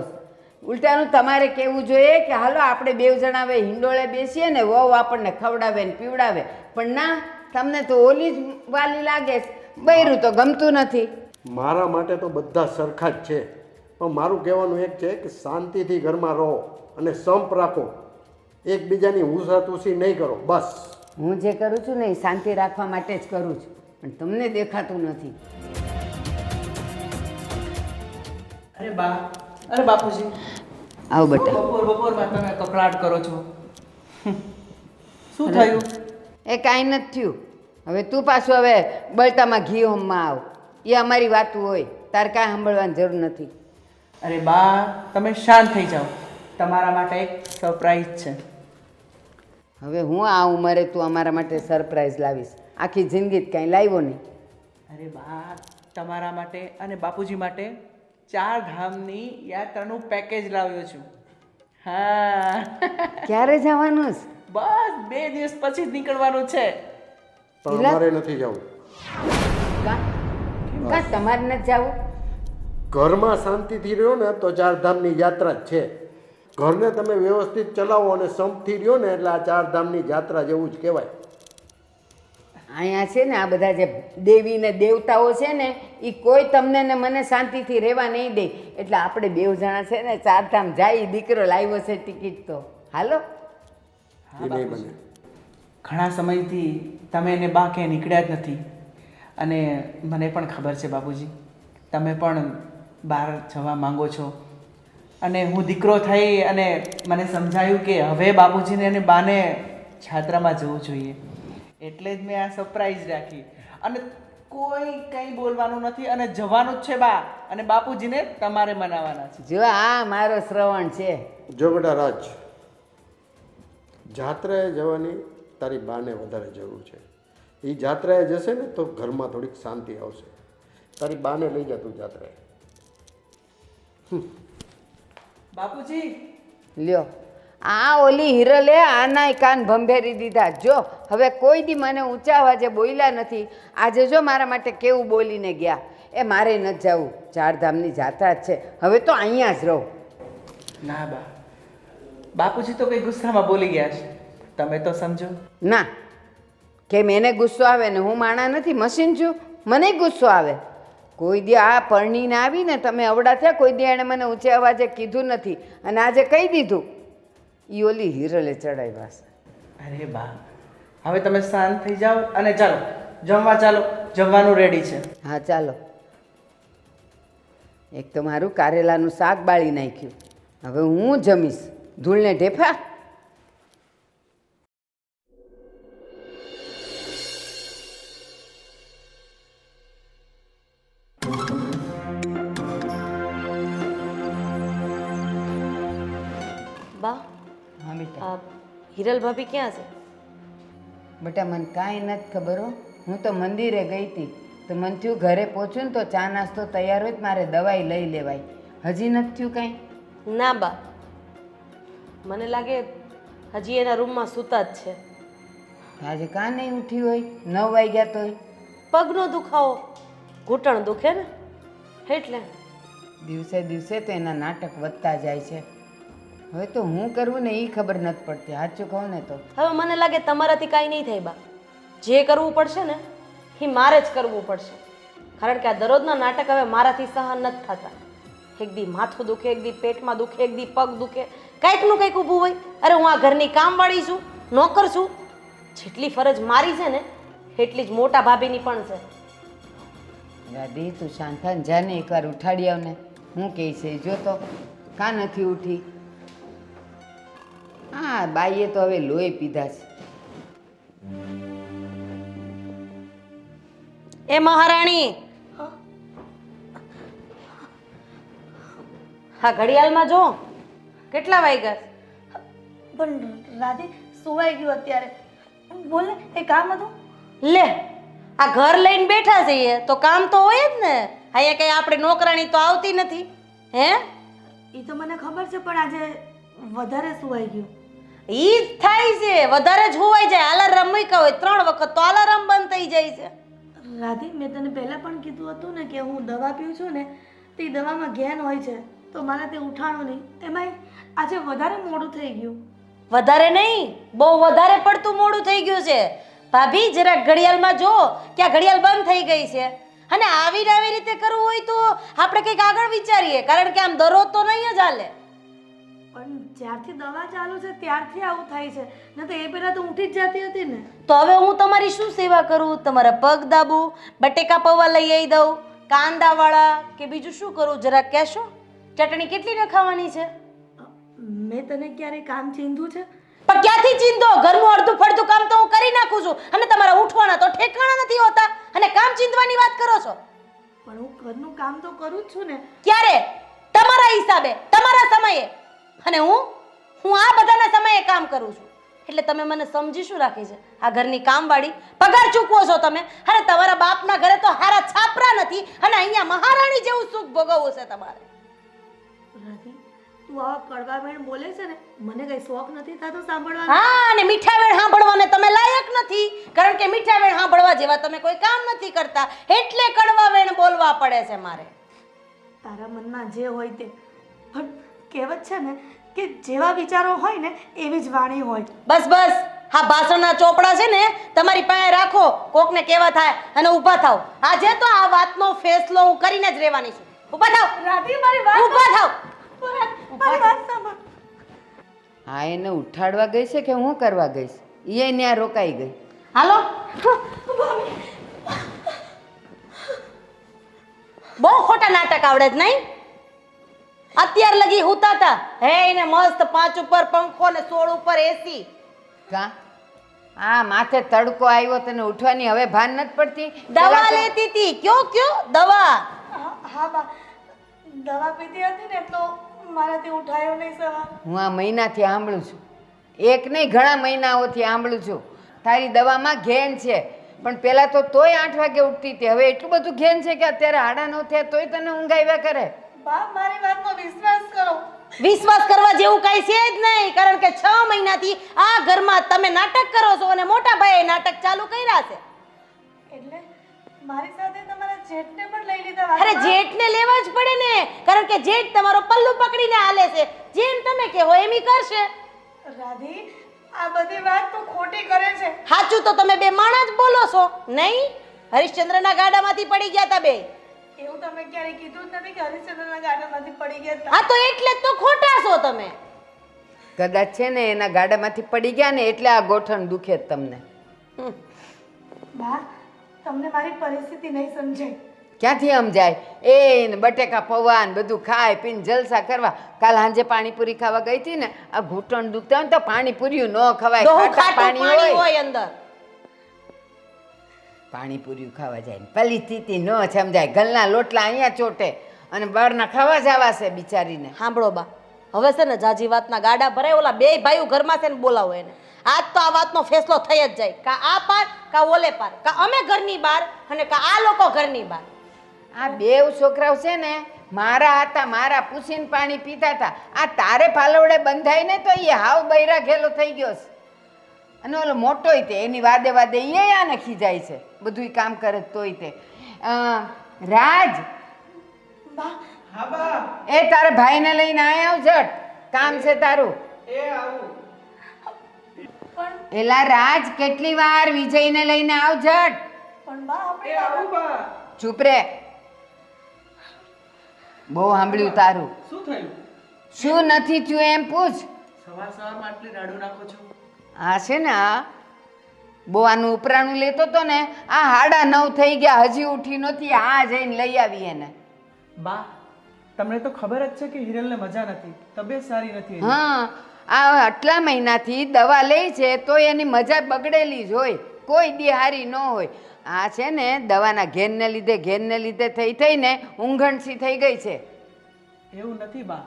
ઉલટાનું તમારે કહેવું જોઈએ કે હાલો આપણે 2 જણા હવે હિંડોળે બેસીએ ને વહુ આપણને ખવડાવે ને પીવડાવે. પણ ના, તમને તો ઓલી જ વાલી લાગે છે, બૈરું તો ગમતું નથી. મારા માટે તો બધા સરખા જ છે, પણ મારું કહેવાનું એક છે કે શાંતિથી ઘરમાં રહો અને સંપ રાખો, એકબીજાની હુંસાતુસી નહીં કરો, બસ. હું જે કરું છું ને એ શાંતિ રાખવા માટે જ કરું છું, પણ તમને દેખાતું નથી. અરે બા, અરે બાપુજી, આવો બેટા. બપોરમાં તમે કકળાટ કરો છો. શું થયું? એ કાંઈ નથી થયું. હવે તું પાછું હવે બળતામાં ઘી હોમમાં આવ. એ અમારી વાતું હોય, તારે કાંઈ સાંભળવાની જરૂર નથી. અરે બા, તમે શાંત થઈ જાઓ. તમારા માટે એક સરપ્રાઈઝ છે. હવે હું આ ઉંમરે તું અમારા માટે સરપ્રાઈઝ લાવીશ? આખી જિંદગી જ કાંઈ લાવ્યો નહીં. અરે બા, તમારા માટે અને બાપુજી માટે 4 ધામની યાત્રાનું પેકેજ લાવ્યો છું. હા. ક્યારે જવાનું છે? બસ 2 દિવસ પછી જ નીકળવાનું છે. પણ અમારે નથી જવું. કાં તમારે નથી જવું? ઘરમાં શાંતિથી રહ્યો ને તો 4 ધામની યાત્રા જ છે. ઘરને તમે વ્યવસ્થિત ચલાવો અને સંપથી રહ્યો ને એટલે આ 4 ધામની યાત્રા જેવું જ કહેવાય. અહીંયા છે ને આ બધા જે દેવી ને દેવતાઓ છે ને એ કોઈ તમને ને મને શાંતિથી રહેવા નહીં દે. એટલે આપણે 2 જણા છે ને 4 ધામ જાય. દીકરો લાવ્યો છે ટિકિટ તો હાલો. એ નહીં બને. ઘણા સમયથી તમે એને બા ક્યાંય નીકળ્યા જ નથી અને મને પણ ખબર છે બાપુજી, તમે પણ બહાર જવા માંગો છો. અને હું દીકરો થઈ અને મને સમજાયું કે હવે બાપુજીને અને બાને યાત્રામાં જવું જોઈએ, એટલે જ મેં આ સરપ્રાઈઝ રાખી. અને કોઈ કંઈ બોલવાનું નથી અને જવાનું જ છે બા, અને બાપુજીને તમારે મનાવવાના છે. જો આ મારો શ્રવણ છે. જો બેટા રાજ, જાત્રાએ જવાની તારી બાને વધારે જરૂર છે. એ જાત્રાએ જશે ને તો ઘરમાં થોડીક શાંતિ આવશે. તારી બાને લઈ જા તું જાત્રાએ. બાપુજી, લ્યો આ ઓલી હિરલે આનાય કાન ભંભેરી દીધા. જો હવે કોઈ દી મને ઊંચા અવાજે બોલ્યા નથી. આજે જો મારા માટે કેવું બોલીને ગયા. એ મારે નથી જવું. 4 ધામની જાત્રા જ છે. હવે તો અહીંયા જ રહું. ના બા, બાપુજી તો કઈ ગુસ્સામાં બોલી ગયા છે, તમે તો સમજો. ના, કેમ એને ગુસ્સો આવે ને? હું માણા નથી, મશીન છું. મને ગુસ્સો આવે. કોઈ દી આ પરણીને આવીને તમે અવડા થયા, કોઈ દી એણે મને ઊંચે અવાજે કીધું નથી અને આજે કહી દીધું. એ ઓલી હિરલે ચડાવ્યા છે. અરે બા, હવે તમે શાંત થઈ જાઓ અને ચાલો જમવા ચાલો. જમવાનું રેડી છે. હા ચાલો. એક તો મારું કારેલાનું શાક બાળી નાખ્યું. હવે હું જમીશ. ધૂળને ઢેફા. બા, હા બેટા. આ હિરલ ભાભી ક્યાં છે? બેટા મને કાંઈ નથી ખબર હો. હું તો મંદિરે ગઈ હતી તો મને થયું ઘરે પહોંચું ને તો ચા નાસ્તો તૈયાર હોય તો મારે દવાઈ લઈ લેવાય. હજી નથી થયું કાંઈ? ના બા, મને લાગે હજી એના રૂમમાં સૂતા જ છે. આજે કાં નહીં ઉઠી હોય? 9 વાગ્યા તોય. પગનો દુખાવો, ઘૂંટણ દુખે ને એટલે. દિવસે દિવસે તો એના નાટક વધતા જાય છે. હવે તો હું કરવું ને એ ખબર નથી પડતી. સાચું કહું ને તો હવે મને લાગે તમારાથી કાંઈ નહીં થાય બા. જે કરવું પડશે ને એ મારે જ કરવું પડશે, કારણ કે આ દરરોજના નાટક હવે મારાથી સહન નથી થતા. એક દી માથું દુખે, એક દી પેટમાં દુખે, એક દી પગ દુખે, કંઈકનું કંઈક ઊભું હોય. અરે હું આ ઘરની કામવાળી છું, નોકર છું. જેટલી ફરજ મારી છે ને એટલી જ મોટા ભાભીની પણ છે. દાદી તું શાંત થા ને જાને એકવાર ઉઠાડી આવ ને. હું કહે છે જો તો કાં નથી ઉઠી. હા બાઈએ તો હવે લોહી પીધા છે. એ મહારાણી, હા ઘડિયાળમાં જો કેટલા વાગ્યા? પણ રાધી સુવાઈ ગયું અત્યારે. બોલ ને, એ કામ હતું. લે, આ ઘર લઈને બેઠા છીએ તો કામ તો હોય જ ને. અહીંયા કઈ આપણે નોકરાણી તો આવતી નથી હે? એ તો મને ખબર છે, પણ આજે વધારે સુવાઈ ગયું. ઈ જ થાય છે, વધારે જ હોવાઈ જાય. અલાર્મ મૂક્યા હોય 3 વખત તો અલાર્મ બંધ થઈ જાય છે. રાધી, મેં તને પહેલાં પણ કીધું હતું ને કે હું દવા પીઉં છું ને તે દવામાં ઘેન હોય છે, તો મને તે ઉઠાણું નહીં. એમાંય આજે વધારે મોડું થઈ ગયું. વધારે નહીં, બહુ વધારે પડતું મોડું થઈ ગયું છે. ભાભી જરાક ઘડિયાળમાં જો કે આ ઘડિયાળ બંધ થઈ ગઈ છે. અને આવી રીતે કરવું હોય તો આપણે કંઈક આગળ વિચારીએ, કારણ કે આમ દરરોજ તો નહીં જ હાલે. પણ જ્યારથી દવા ચાલુ છે ત્યારથી આવું થાય છે ને તો એ પહેલાં તો ઉઠી જ જતી હતી ને. તો હવે હું તમારી શું સેવા કરું? તમારા પગ દાબું, બટેકા પૌવા લઈ આવી દઉં, કાંદાવાળા કે બીજું શું કરું જરાક કહેશો? ચટણી કેટલી ને ખાવાની છે? મેં તને ક્યારે કામ ચીંધું છે? પણ ક્યાંથી ચીંધો? ઘરનું અડધું ફડધું કામ તો હું કરી નાખું છું અને તમારા ઉઠવાના તો ઠેકાણા નથી હોતા અને કામ ચીંધવાની વાત કરો છો. પણ હું ઘરનું કામ તો કરું જ છું ને. ક્યારે? તમારા હિસાબે, તમારા સમયે. અને હું આ બધાના સમયે કામ કરું છું. એટલે તમે મને સમજી શું રાખી છે? આ ઘરની કામવાળી પગાર ચૂકવો છો તમે અને તમારા બાપના ઘરે તો હારા છાપરા નથી અને અહીંયા મહારાણી જેવું સુખ ભોગવવું છે તમારે. રાધી, તું આવા કડવા વેણ બોલે છે ને, મને કઈ શોખ નથી થતો સાંભળવાનો. હા, અને મીઠા વેણ સાંભળવાને તમે લાયક નથી કારણ કે મીઠા વેણ સાંભળવા જેવા તમે કોઈ કામ નથી કરતા એટલે કડવા વેણ બોલવા પડે છે મારે. તારા મનમાં જે હોય તે, પણ કહેવત છે ને કે જેવા વિચારો હોય ને એવી જ વાણી હોય. બસ બસ, હા ભાષણના ચોપડા છે ને તમારી પાસે રાખો, કોકને કેવા થાય અને ઊભા થાવ. આજે તો આ વાતનો ફેસલો હું કરીને જ રહેવાની છું. ઊભા થાવ રાધી, મારી વાત ઊભા થાવ. મારી વાત સાંભળ. હા, એને ઉઠાડવા ગઈ છે કે હું કરવા ગઈશ? એ ત્યાં રોકાઈ ગઈ. હાલો. બહુ ખોટા નાટક આવડે જ નહીં? અત્યાર લગી હુતા હતા હે એને મસ્ત 5 ઉપર પંખો ને 16 ઉપર એસી. કા આ માથે તડકો આવ્યો તને ઉઠવાની હવે ભાન નથી પડતી? દવા લેતી હતી. કયો દવા? હા બા, દવા પીધી હતી ને તો મારાથી ઉઠાયો નહીં સવાર. હું આ મહિનાથી સાંભળું છું, એક નહીં ઘણા મહિનાઓથી સાંભળું છું તારી દવામાં ઘેન છે. પણ પહેલાં તો તોય 8 વાગે ઉઠતી હતી, હવે એટલું બધું ઘેન છે કે અત્યારે 9:30 થયા તોય તને ઊંઘ આવ્યા કરે. બા, મારી વાતનો વિશ્વાસ કરો. વિશ્વાસ કરવા જેવું કઈ છે જ નહીં કારણ કે 6 મહિનાથી આ ઘરમાં તમે નાટક કરો છો અને મોટા ભાઈએ નાટક ચાલુ કર્યા છે. એટલે મારી સાથે તમારા જેઠને પણ લઈ લીધા. અરે જેઠને લેવા જ પડે ને કારણ કે જેઠ તમારો પલ્લુ પકડીને હાલે છે. જેમ તમે કહો એમ ઈ કરશે. રાધી, આ બધી વાત તો ખોટી કરે છે. સાચું તો તમે બે માણા જ બોલો છો નહીં? હરિશ્ચંદ્રના ગાડામાંથી પડી ગયા તા બે. એવું તમે ક્યારે કીધું જ નથી કે હરિશ્ચંદ્રના ગાડામાંથી પડી ગયા હતા. હા તો એટલે જ તો ખોટા છો તમે. કદાચ છે ને એના ગાડામાંથી પડી ગયા ને એટલે આ ગોઠણ દુખે જ તમને. બા, તમને મારી પરિસ્થિતિ નહીં સમજાય. ક્યાંથી સમજાય? એ બટેકા પૌવા ને બધું ખાય પીને જલસા કરવા. કાલ સાંજે પાણીપુરી ખાવા ગઈ હતી ને, આ ઘૂંટણ દુખતા હોય તો પાણીપુરી ન ખવાય, ખાટા પાણી હોય અંદર. પાણીપુરી ખાવા જાય ને પેલી સ્થિતિ ન સમજાય. ગલના લોટલા અહીંયા ચોટે અને બહારના ખાવા જવા છે બિચારીને. સાંભળો બા, હવે છે ને જાજી વાતના ગાડા ભરાય. ઓલા બે ભાઈઓ ઘરમાં છે ને બોલાવો એને. આજ તો આ વાતનો ફેસલો થઈ જ જાય. કા આ પાર કા ઓલે પાર, કા અમે ઘરની બહાર અને કા આ લોકો ઘરની બહાર. આ બેવ છોકરાઓ છે ને મારા હતા, મારા પૂછીને પાણી પીતા હતા. આ તારે પાલવડે બંધાય ને તો એ હાવ બૈરા ઘેલો થઈ ગયો છે. અને ઓલો મોટોય તે એની વાદે વાદે એ આને ખીજાય છે, બધું કામ કરે તોય તે. રાજ, બા, હા બા, એ તારા ભાઈને લઈને આય આવ ઝટ, કામ છે તારું. એ આવું. પણ એલા રાજ, કેટલી વાર વિજયને લઈને આવ ઝટ. પણ બા, આપણે એ આવું બા. ચૂપ રે, બહુ સાંભળ્યું તારું. શું થયું? શું નથી થયું એમ પૂછ. સવારમાં આટલી રાડું નાખો છો? આ છે ને આ બહુ આનું ઉપરાણું લેતો તો ને, આ 9:30 થઈ ગયા હજી ઉઠી નથી. આ જઈને લઈ આવી એને. બા, તમને તો ખબર જ છે કે હિરલને મજા નથી, તબિયત સારી નથી એની. હા, આ આટલા મહિનાથી દવા લે છે તો એની મજા બગડેલી જ હોય, કોઈ દી હારી ન હોય. આ છે ને દવાના ઘેનને લીધે થઈને ઊંઘણસી થઈ ગઈ છે. એવું નથી બા,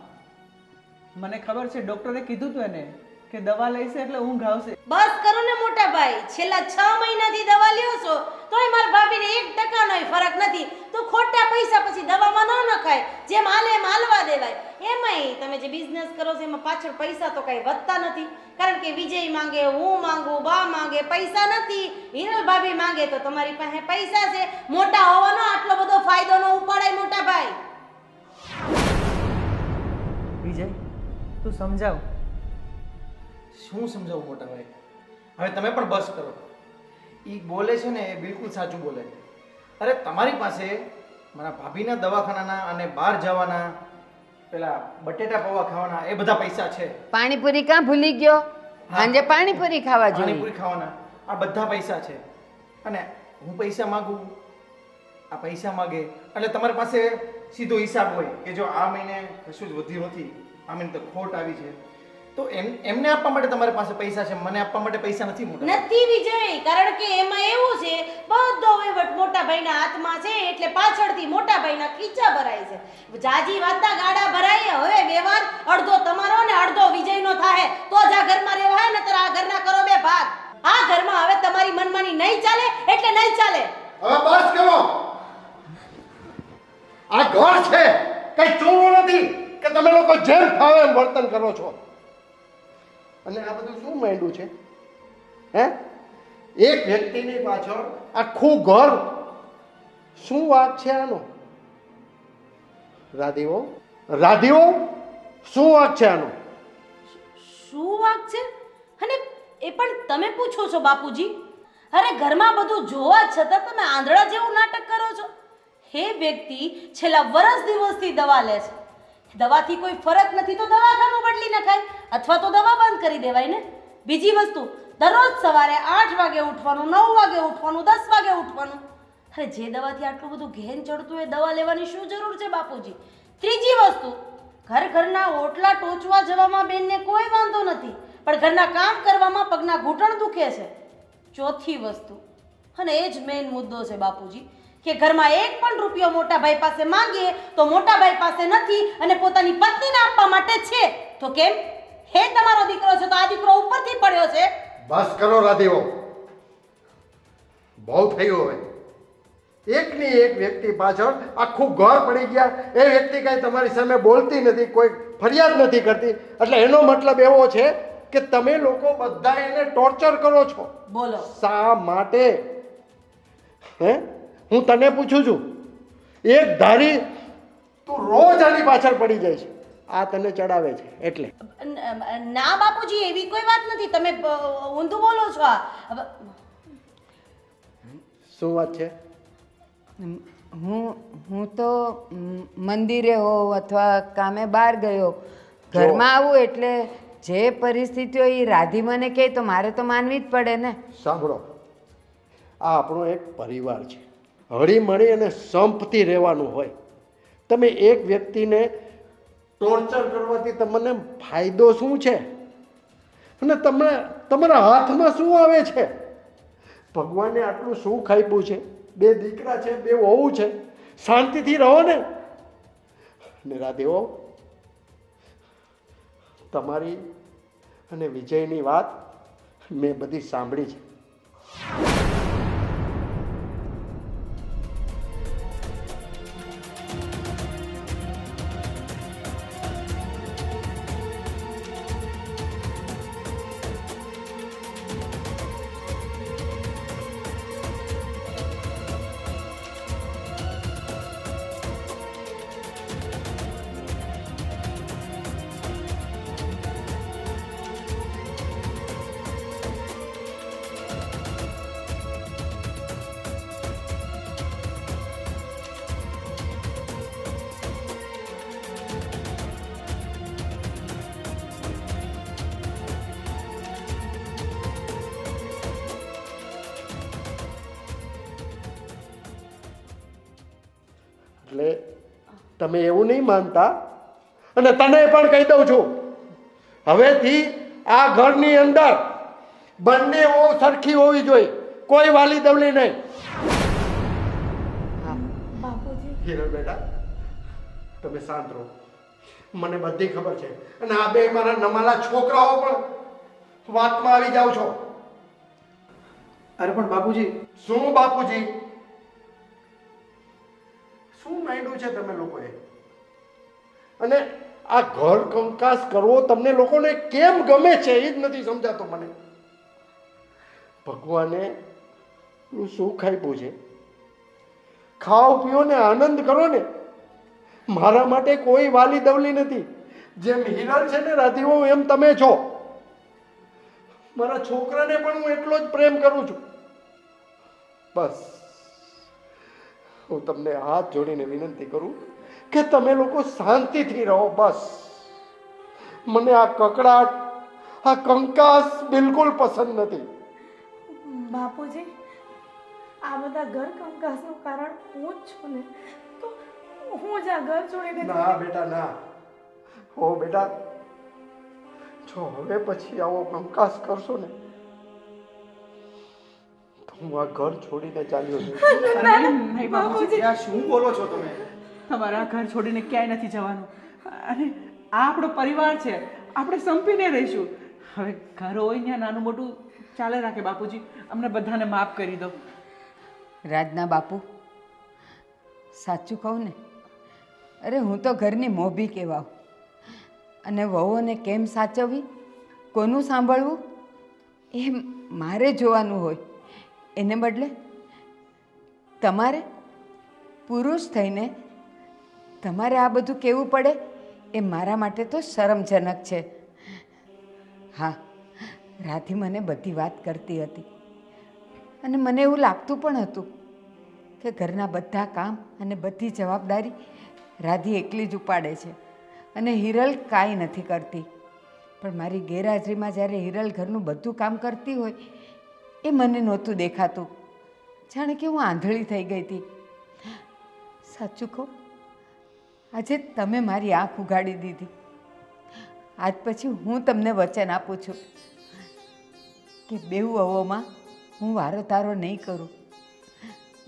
મને ખબર છે ડોક્ટરે કીધું તું એને કે દવા લઈશે એટલે ઊંઘ આવશે. બસ કરો ને મોટા ભાઈ, છેલ્લા 6 મહિનાથી દવા લ્યો છો તોય મારા ભાભીને 1% નોય ફરક નથી. તો ખોટા પૈસા પછી દવામાં ન નખાય, જેમ હાલે એમ હાલવા દેવાય. એમાંય તમે જે બિઝનેસ કરો છો એમાં પાછળ પૈસા તો કઈ વધતા નથી કારણ કે વિજય માંગે, હું માંગુ, બા માંગે, પૈસા નથી. હિરલ ભાભી માંગે તો તમારી પાસે પૈસા છે. મોટા હોવાનો આટલો બધો ફાયદો ન ઉપાડાય મોટા ભાઈ. વિજય, તું સમજાવ. શું સમજાવું મોટા ભાઈ? હવે તમે પણ બસ કરો. એ બોલે છે ને એ બિલકુલ સાચું બોલે. અરે તમારી પાસે મારા ભાભીના દવાખાનાના અને બહાર જવાના પેલા બટેટા પૌવા ખાવાના એ બધા પૈસા છે. પાણીપુરી કાં ભૂલી ગયો? સાંજે પાણીપુરી ખાવા જોઈએ. પાણીપુરી ખાવાના આ બધા પૈસા છે. અને હું પૈસા માંગુ, આ પૈસા માગે એટલે તમારી પાસે સીધો હિસાબ હોય કે જો આ મહિને કશું જ વધ્યું નથી, આ મહિને તો ખોટ આવી છે, તો એમને આપવા માટે તમારી પાસે પૈસા છે, મને આપવા માટે પૈસા નથી. મોટા નથી વિજય, કારણ કે એમાં એવું છે બધો વહીવટ મોટા ભાઈના હાથમાં છે, એટલે પાછળથી મોટા ભાઈના ખીચા ભરાય છે. જાજી વાતના ગાડા ભરાય. હવે વ્યવહાર અડધો તમારો ને અડધો વિજયનો થાય તો જ આ ઘરમાં રહેવાય, નતર આ ઘરના કરો બે ભાગ. આ ઘરમાં હવે તમારી મનમાની નહીં ચાલે એટલે નહીં ચાલે. હવે બસ કરો. આ ઘર છે, કઈ ચોરું નથી કે તમે લોકો જેમ ફાવે એમ વર્તન કરો છો. અને આ બધું શું માંડ્યું છે? હે, એક વ્યક્તિની પાછળ આખું ઘર. શું વાત છે આનો? રાધીઓ, રાધીઓ, શું વાત છે આનો? શું વાક છે? અને એ પણ તમે પૂછો છો બાપુજી? અરે ઘરમાં બધું જોવા છતાં તમે આંધળા જેવું નાટક કરો છો. હે વ્યક્તિ છેલ્લા વર્ષ દિવસથી દવા લે છે. દવાથી કોઈ ફરક નથી તો દવાખાનું બદલી નખાય અથવા તો દવા બંધ કરી દેવાય ને. બીજી વસ્તુ, દરરોજ સવારે 8 વાગે ઉઠવાનું, 9 વાગે ઉઠવાનું, 10 વાગે ઉઠવાનું. અરે જે દવાથી આટલું બધું ઘેન ચડતું એ દવા લેવાની શું જરૂર છે બાપુજી? ત્રીજી વસ્તુ, ઘરના ઓટલા ટોચવા જવામાં બેનને કોઈ વાંધો નથી, પણ ઘરના કામ કરવામાં પગના ઘૂંટણ દુખે છે. ચોથી વસ્તુ, અને એ જ મેઇન મુદ્દો છે બાપુજી, કે ઘરમાં એક પણ રૂપિયો મોટા ભાઈ પાસે માંગીએ તો મોટા ભાઈ પાસે નથી અને પોતાની પત્નીને આપવા માટે છે. તો કેમ? હે તમારો દીકરો છે તો આ દીકરો ઉપરથી પડ્યો છે. બસ કરો રાધીઓ, બહુ થયું. હવે એકની એક વ્યક્તિ પાછળ આખું ઘર પડી ગયા. એ વ્યક્તિ કઈ તમારી સામે બોલતી નથી, કોઈ ફરિયાદ નથી કરતી, એટલે એનો મતલબ એવો છે કે તમે લોકો બધા એને ટોર્ચર કરો છો. બોલો. શા માટે? હે, હું તને પૂછું છું. એક ધારી તું રોજ આની પાછળ પડી જાય છે, આ તને ચડાવે છે એટલે. ના બાપુજી, એવી કોઈ વાત નથી. તમે ઊંધું બોલો છો. શું વાત છે? હું તો મંદિરે હોઉં અથવા કામે બહાર ગયો, ઘરમાં આવું એટલે જે પરિસ્થિતિ હોય એ રાધી મને કહે તો મારે તો માનવી જ પડે ને. સાંભળો, આ આપણો એક પરિવાર છે, હળી મળી અને સંપથી રહેવાનું હોય. તમે એક વ્યક્તિને ટોર્ચર કરવાથી તમને ફાયદો શું છે? અને તમને તમારા હાથમાં શું આવે છે? ભગવાને આટલું સુખ આપ્યું છે, 2 દીકરા છે, 2 વહુ છે, શાંતિથી રહો ને. ને રાધેઓ, તમારી અને વિજયની વાત મેં બધી સાંભળી છે. એટલે તમે એવું નહીં માનતા, અને તને પણ કહી દઉં છું, હવેથી આ ઘરની અંદર બંને વહુ સરખી હોવી જોઈએ, કોઈ વાલી દવલી નહીં. બાપુજી, હિરલ બેટા, તમે શાંત રહો. મને બધી ખબર છે, અને આ 2 મારા નમાલા છોકરાઓ પણ વાતમાં આવી જાવ છો. અરે પણ બાપુજી, શું બાપુજી? શું માંડ્યું છે તમે લોકોએ? અને આ ઘર કંકાસ કરવો તમને લોકોને કેમ ગમે છે એ જ નથી સમજાતો મને. ભગવાને સુખ આપ્યું છે, ખાઓ પીઓ ને આનંદ કરો ને. મારા માટે કોઈ વાલી દવલી નથી. જેમ હિરલ છે ને રાધીઓ, એમ તમે છો. મારા છોકરાને પણ હું એટલો જ પ્રેમ કરું છું. બસ હું તમને હાથ જોડીને વિનંતી કરું કે તમે લોકો શાંતિથી રહો. બસ મને આ કકડાટ, આ કંકાસ બિલકુલ પસંદ નથી. બાપુજી, આ બધા ઘર કંકાસનું કારણ હું જ છું ને, તો હું જ આ ઘર છોડીને ના બેટા ના. હો બેટા, જો હવે પછી આવો કંકાસ કરશો ને તો હું આ ઘર છોડીને ચાલ્યો જઈશ. નહીં બાપુજી, આ શું બોલો છો તમે? તમારા ઘર છોડીને ક્યાંય નથી જવાનું. અને આ આપણો પરિવાર છે, આપણે સંપીને રહીશું. હવે ઘર હોય ત્યાં નાનું મોટું ચાલે રાખે બાપુજી. અમને બધાને માફ કરી દો. રાજના બાપુ, સાચું કહું ને, અરે હું તો ઘરની મોભી કહેવાઉં. અને વહુઓને કેમ સાચવવી, કોનું સાંભળવું, એ મારે જોવાનું હોય. એને બદલે તમારે પુરુષ થઈને તમારે આ બધું કહેવું પડે, એ મારા માટે તો શરમજનક છે. હા, રાધી મને બધી વાત કરતી હતી અને મને એવું લાગતું પણ હતું કે ઘરના બધા કામ અને બધી જવાબદારી રાધી એકલી જ ઉપાડે છે અને હિરલ કાંઈ નથી કરતી. પણ મારી ગેરહાજરીમાં જ્યારે હિરલ ઘરનું બધું કામ કરતી હોય એ મને નહોતું દેખાતું. જાણે કે હું આંધળી થઈ ગઈ હતી. સાચું કહું, આજે તમે મારી આંખ ઉઘાડી દીધી. આજ પછી હું તમને વચન આપું છું કે બેઉ વહુઓમાં હું વારો તારો નહીં કરું.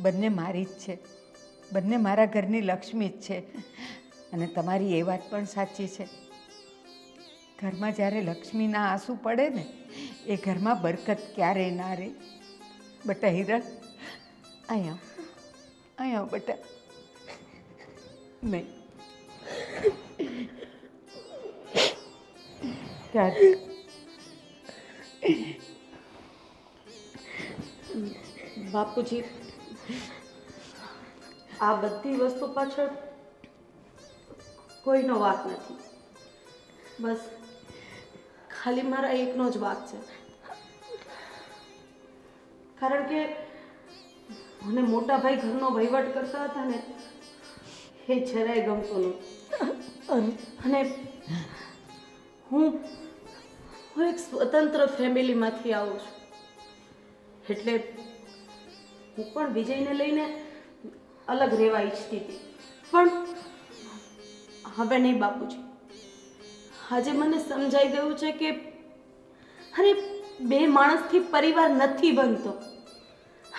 બંને મારી જ છે, બંને મારા ઘરની લક્ષ્મી જ છે. અને તમારી એ વાત પણ સાચી છે, ઘરમાં જ્યારે લક્ષ્મીના આંસુ પડે ને એ ઘરમાં બરકત ક્યારેય ના રહે. બેટા હિરલ, અહીંયા અહીંયા બેટા. નહીં ત્યારે બાપુજી, આ બધી વસ્તુ પાછળ કોઈનો વાંક નથી. બસ ખાલી મારા એકનો જ વાંક છે. કારણ કે મને મોટા ભાઈ ઘરનો વહીવટ કરતા હતા ને, એ જરાય ગમતું નહોતું. અને હું એક સ્વતંત્ર ફેમિલીમાંથી આવું છું, એટલે હું પણ વિજયને લઈને અલગ રહેવા ઈચ્છતી હતી. પણ હવે નહીં બાપુજી, આજે મને સમજાઈ ગયું છે કે અરે બે માણસથી પરિવાર નથી બનતો.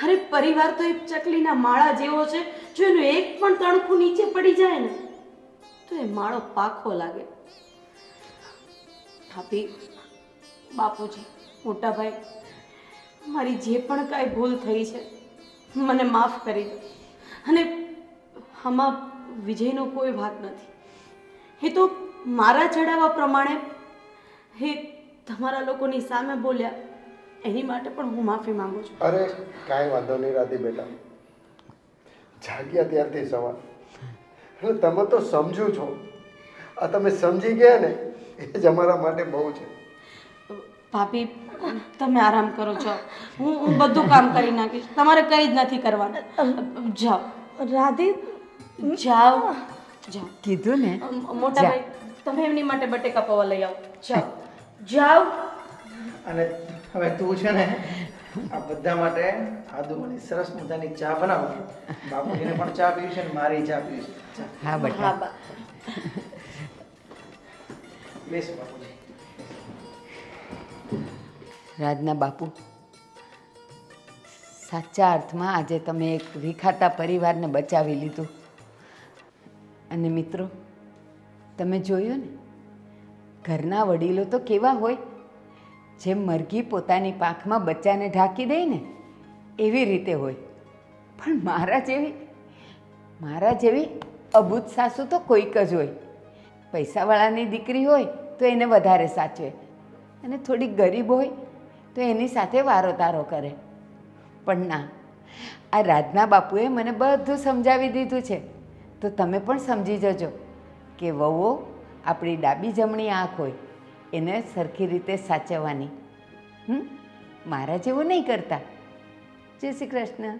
અરે પરિવાર તો એક ચકલીના માળા જેવો છે, જો એનું એક પણ તણખું નીચે પડી જાય ને તો એ માળો પાખો લાગે. ભાભી, બાપુજી, મોટા ભાઈ, મારી જે પણ કાંઈ ભૂલ થઈ છે મને માફ કરી દો. અને આમાં વિજયનો કોઈ ભાગ નથી. એ તો મારા ચડાવવા પ્રમાણે એ તમારા લોકોની સામે બોલ્યા, એની માટે પણ હું માફી માંગુ છું. અરે કાંઈ વાંધો નહીં રાધી બેટા, જાગ્યા ત્યારથી સવાર. એટલે તમે તો સમજો છો, આ તમે સમજી ગયા ને એ જ અમારા માટે બહુ છે. ભાભી, તમે આરામ કરો છો, હું બધું કામ કરી નાખીશ. તમારે કંઈ જ નથી કરવાનું. જાઓ રાધી, જાઓ જાઓ. કીધું ને. મોટા ભાઈ, તમે એમની માટે બટેકા પૌવા લઈ આવો. જાઓ જાઓ. અને હવે તું છે ને આ બધા માટે આદુની સરસ મજાની ચા બનાવો. બાપુજીને પણ ચા પીવી છે ને મારી ચા પીવી છે. ચા. હા બેટા. હા બા. બેસ બાપુજી. રાજના બાપુ, સાચા અર્થમાં આજે તમે એક વિખાતા પરિવારને બચાવી લીધું. અને મિત્રો, તમે જોયું ને, ઘરના વડીલો તો કેવા હોય, જેમ મરઘી પોતાની પાંખમાં બચ્ચાને ઢાંકી દે ને એવી રીતે હોય. પણ મારા જેવી અબૂત સાસુ તો કોઈક જ હોય. પૈસાવાળાની દીકરી હોય તો એને વધારે સાચવે, અને થોડીક ગરીબ હોય તો એની સાથે વારો તારો કરે. પણ ના, આ રાજના બાપુએ મને બધું સમજાવી દીધું છે. તો તમે પણ સમજી જજો કે વહુઓ આપણી ડાબી જમણી આંખ હોય, એને સરખી રીતે સાચવવાની. મારા જેવું નહીં કરતા. જય શ્રી કૃષ્ણ.